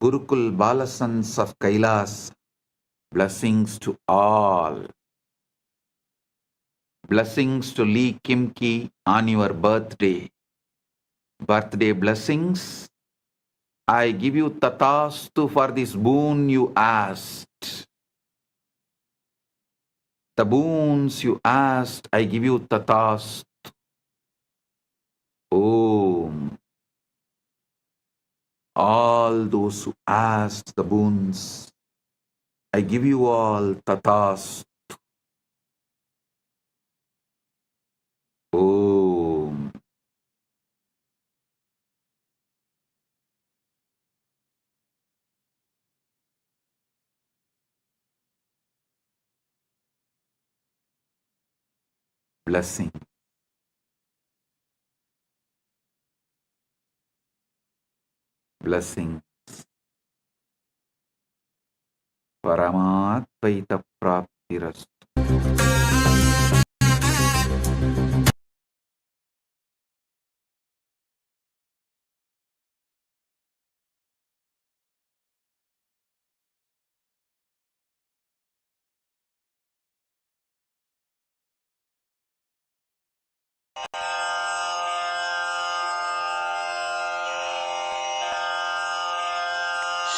Gurukul Balasans of Kailasa. Blessings to all. Blessings to Lee Kimki on your birthday. Birthday blessings. I give you tatastu for this boon you asked. The boons you asked, I give you tatastu. Om. All those who asked the boons, I give you all tatastu. Om. Blessing. Blessing. Paramatvaita praptirastu.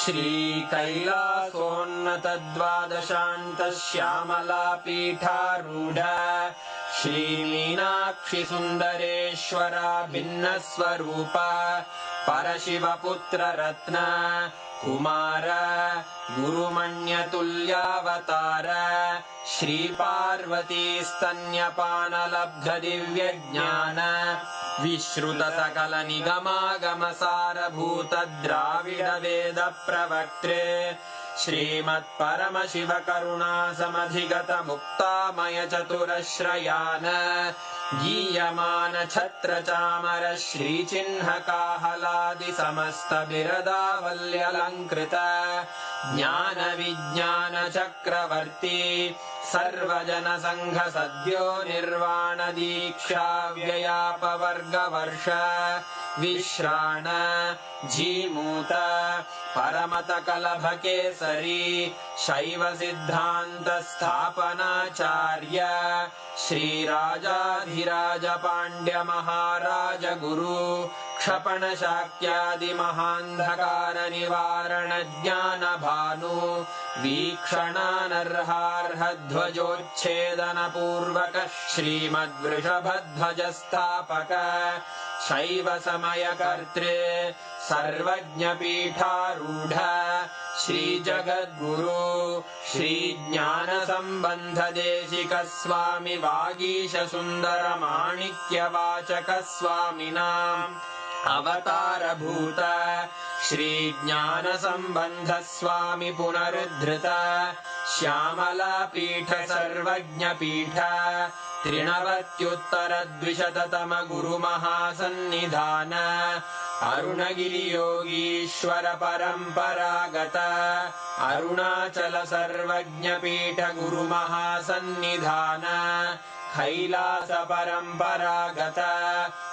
श्रीकैलासोन्नतद्वादशान्तश्यामलापीठारूढ श्रीमीनाक्षिसुन्दरेश्वरा भिन्नस्वरूप परशिवपुत्ररत्न Kumar गुरुमण्यतुल्यावतार श्रीपार्वतीस्तन्यपानलब्धदिव्यज्ञान विश्रुतसकलनिगमागमसारभूत द्राविडवेदप्रवक्त्रे श्रीमत्परमशिवकरुणासमधिगतमुक्तामयचतुरश्रयान् गीयमान छत्रचामर श्रीचिह्नकाहलादिसमस्तबिरदावल्यलङ्कृत ज्ञानविज्ञानचक्रवर्ती सर्वजनसङ्घसद्यो निर्वाणदीक्षाव्ययापवर्गवर्ष विश्राण Jimuta परमतकलभकेसरी शैवसिद्धान्तस्थापनाचार्य श्रीराजाधिराजपाण्ड्यमहाराज गुरु क्षपणशाक्यादिमहान्धकारनिवारणज्ञानभानु वीक्षणानर्हार्हध्वजोच्छेदनपूर्वक श्रीमद्वृषभध्वजस्थापक शैवसमयकर्त्रे सर्वज्ञपीठारूढ श्रीजगद्गुरु श्रीज्ञानसम्बन्धदेशिकस्वामि वागीशसुन्दरमाणिक्यवाचकस्वामिनाम् अवतारभूत श्रीज्ञानसम्बन्धस्वामि पुनरुद्धृत श्यामलापीठ सर्वज्ञपीठ त्रिनवत्युत्तरद्विशततम गुरुमहासन्निधान अरुणगिरियोगीश्वर परम्परागत अरुणाचल सर्वज्ञपीठ गुरुमहासन्निधान कैलास परम्परागत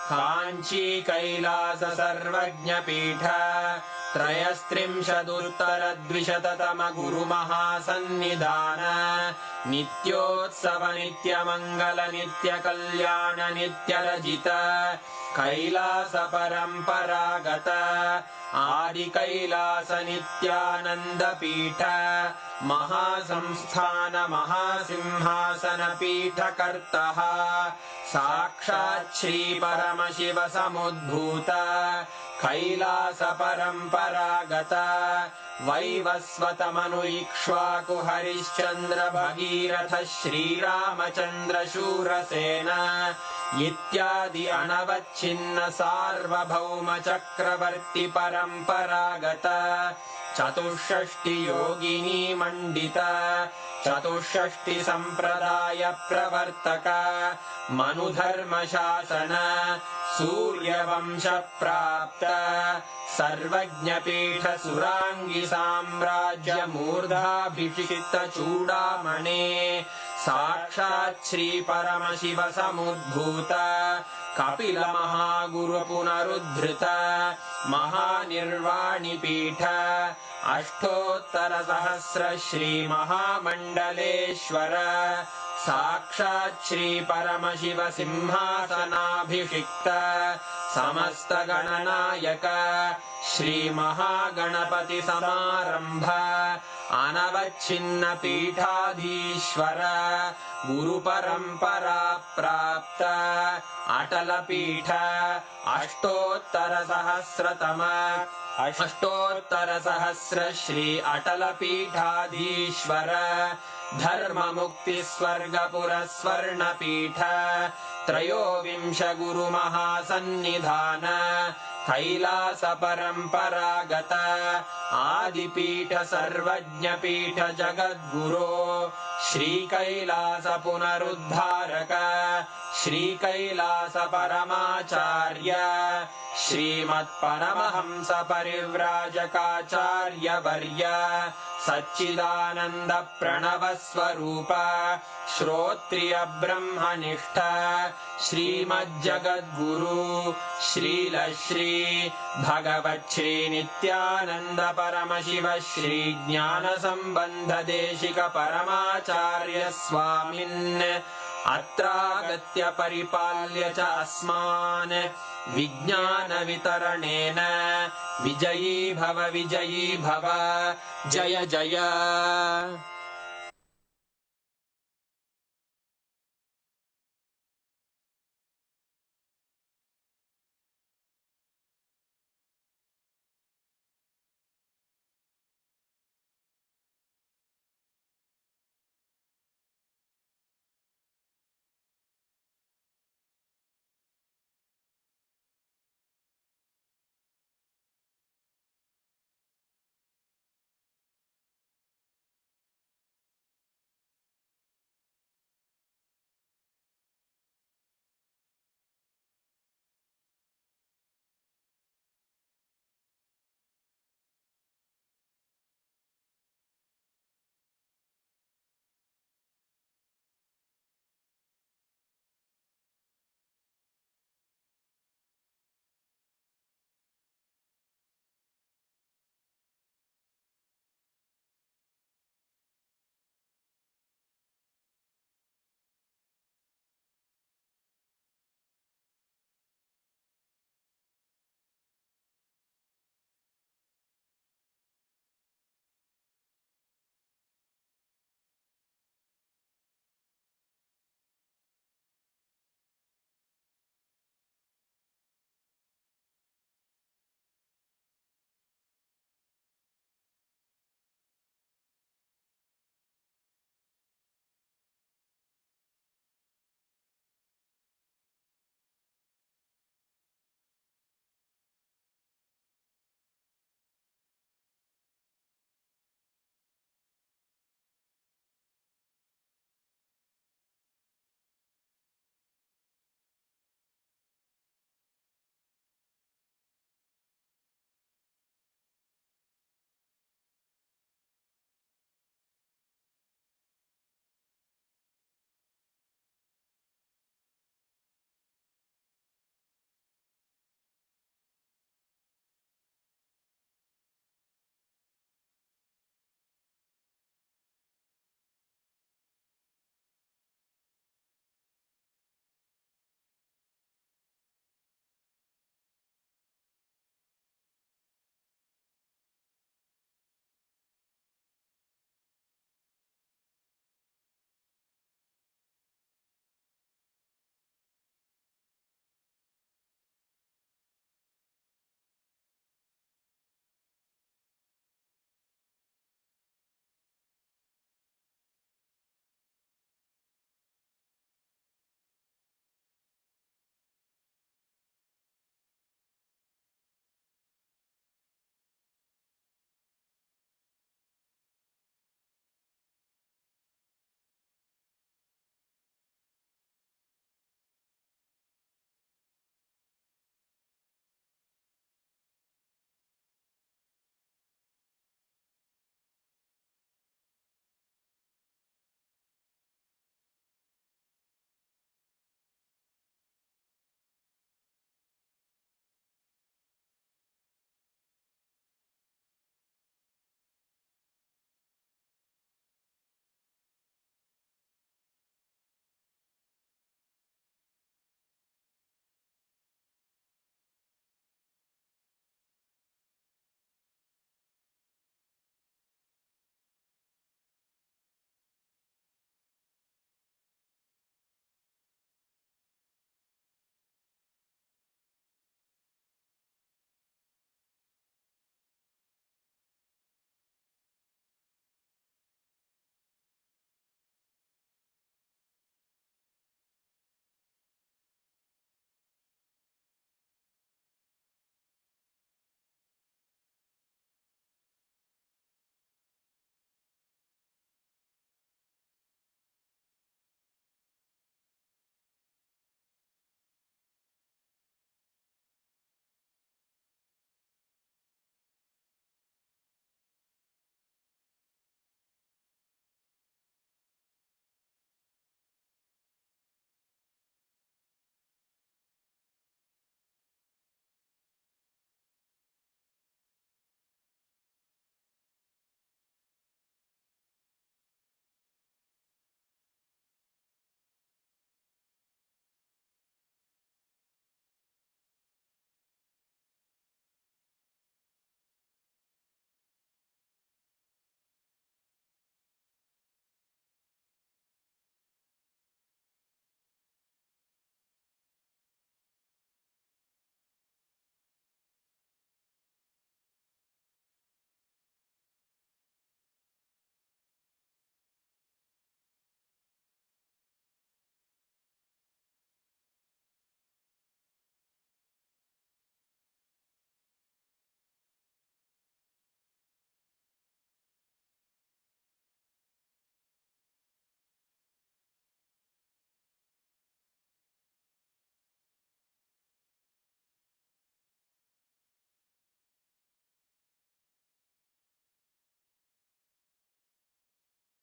काञ्ची कैलास सर्वज्ञपीठ त्रयस्त्रिंशदुत्तरद्विशततम गुरुमहासन्निधान नित्योत्सव नित्यमङ्गल नित्यकल्याण नित्यरजित कैलास परम्परागत आदिकैलास नित्यानन्दपीठ महासंस्थान महासिंहासनपीठकर्तः साक्षात् श्रीपरमशिव समुद्भूत कैलास परम्परागत वैवस्वतमनु इक्ष्वाकु हरिश्चन्द्र भगीरथ श्रीरामचन्द्र शूरसेन इत्यादि अनवच्छिन्न सार्वभौम चक्रवर्ति परम्परागत चतुष्षष्टि योगिनी मण्डित चतुष्षष्टि सम्प्रदाय प्रवर्तक मनुधर्मशासन सूर्यवंश प्राप्त सर्वज्ञपीठ सुराङ्गी साम्राज्य मूर्धाभिषिक्त चूडामणे साक्षात् श्री परमशिव समुद्भूत कपिल महागुरु पुनरुद्धृत महानिर्वाणिपीठ अष्टोत्तर सहस्र श्री महामण्डलेश्वर साक्षात् श्री परमशिव सिंहासनाभिषिक्त समस्त गणनायक श्री महागणपति समारंभ अनवच्छिन्न पीठाधीश्वर गुरु परंपरा प्राप्त अटल पीठ अष्टोत्तर सहस्र श्री अटल पीठाधीश्वर धर्म मुक्ति स्वर्गपुर स्वर्ण पीठ त्रयोविंश गुरु महासन्निधान कैलास परम्परागत आदिपीठ सर्वज्ञपीठ जगद्गुरो श्री कैलास पुनरुद्धारक श्री कैलास परमाचार्य श्रीमत्परमहंस परिव्राजकाचार्य वर्य सच्चिदानंद प्रणव स्वरूप श्रोत्रिय ब्रह्मनिष्ठ श्रीमज्जगद्गुरु श्रील श्री भगवत् श्री नित्यानंद परमशिव श्री ज्ञान संबंध देशिक परमाचार्य स्वामिन् अत्रागत्य परिपाल्य च अस्मान् विज्ञान वितरणेन विजयी भव जय जय।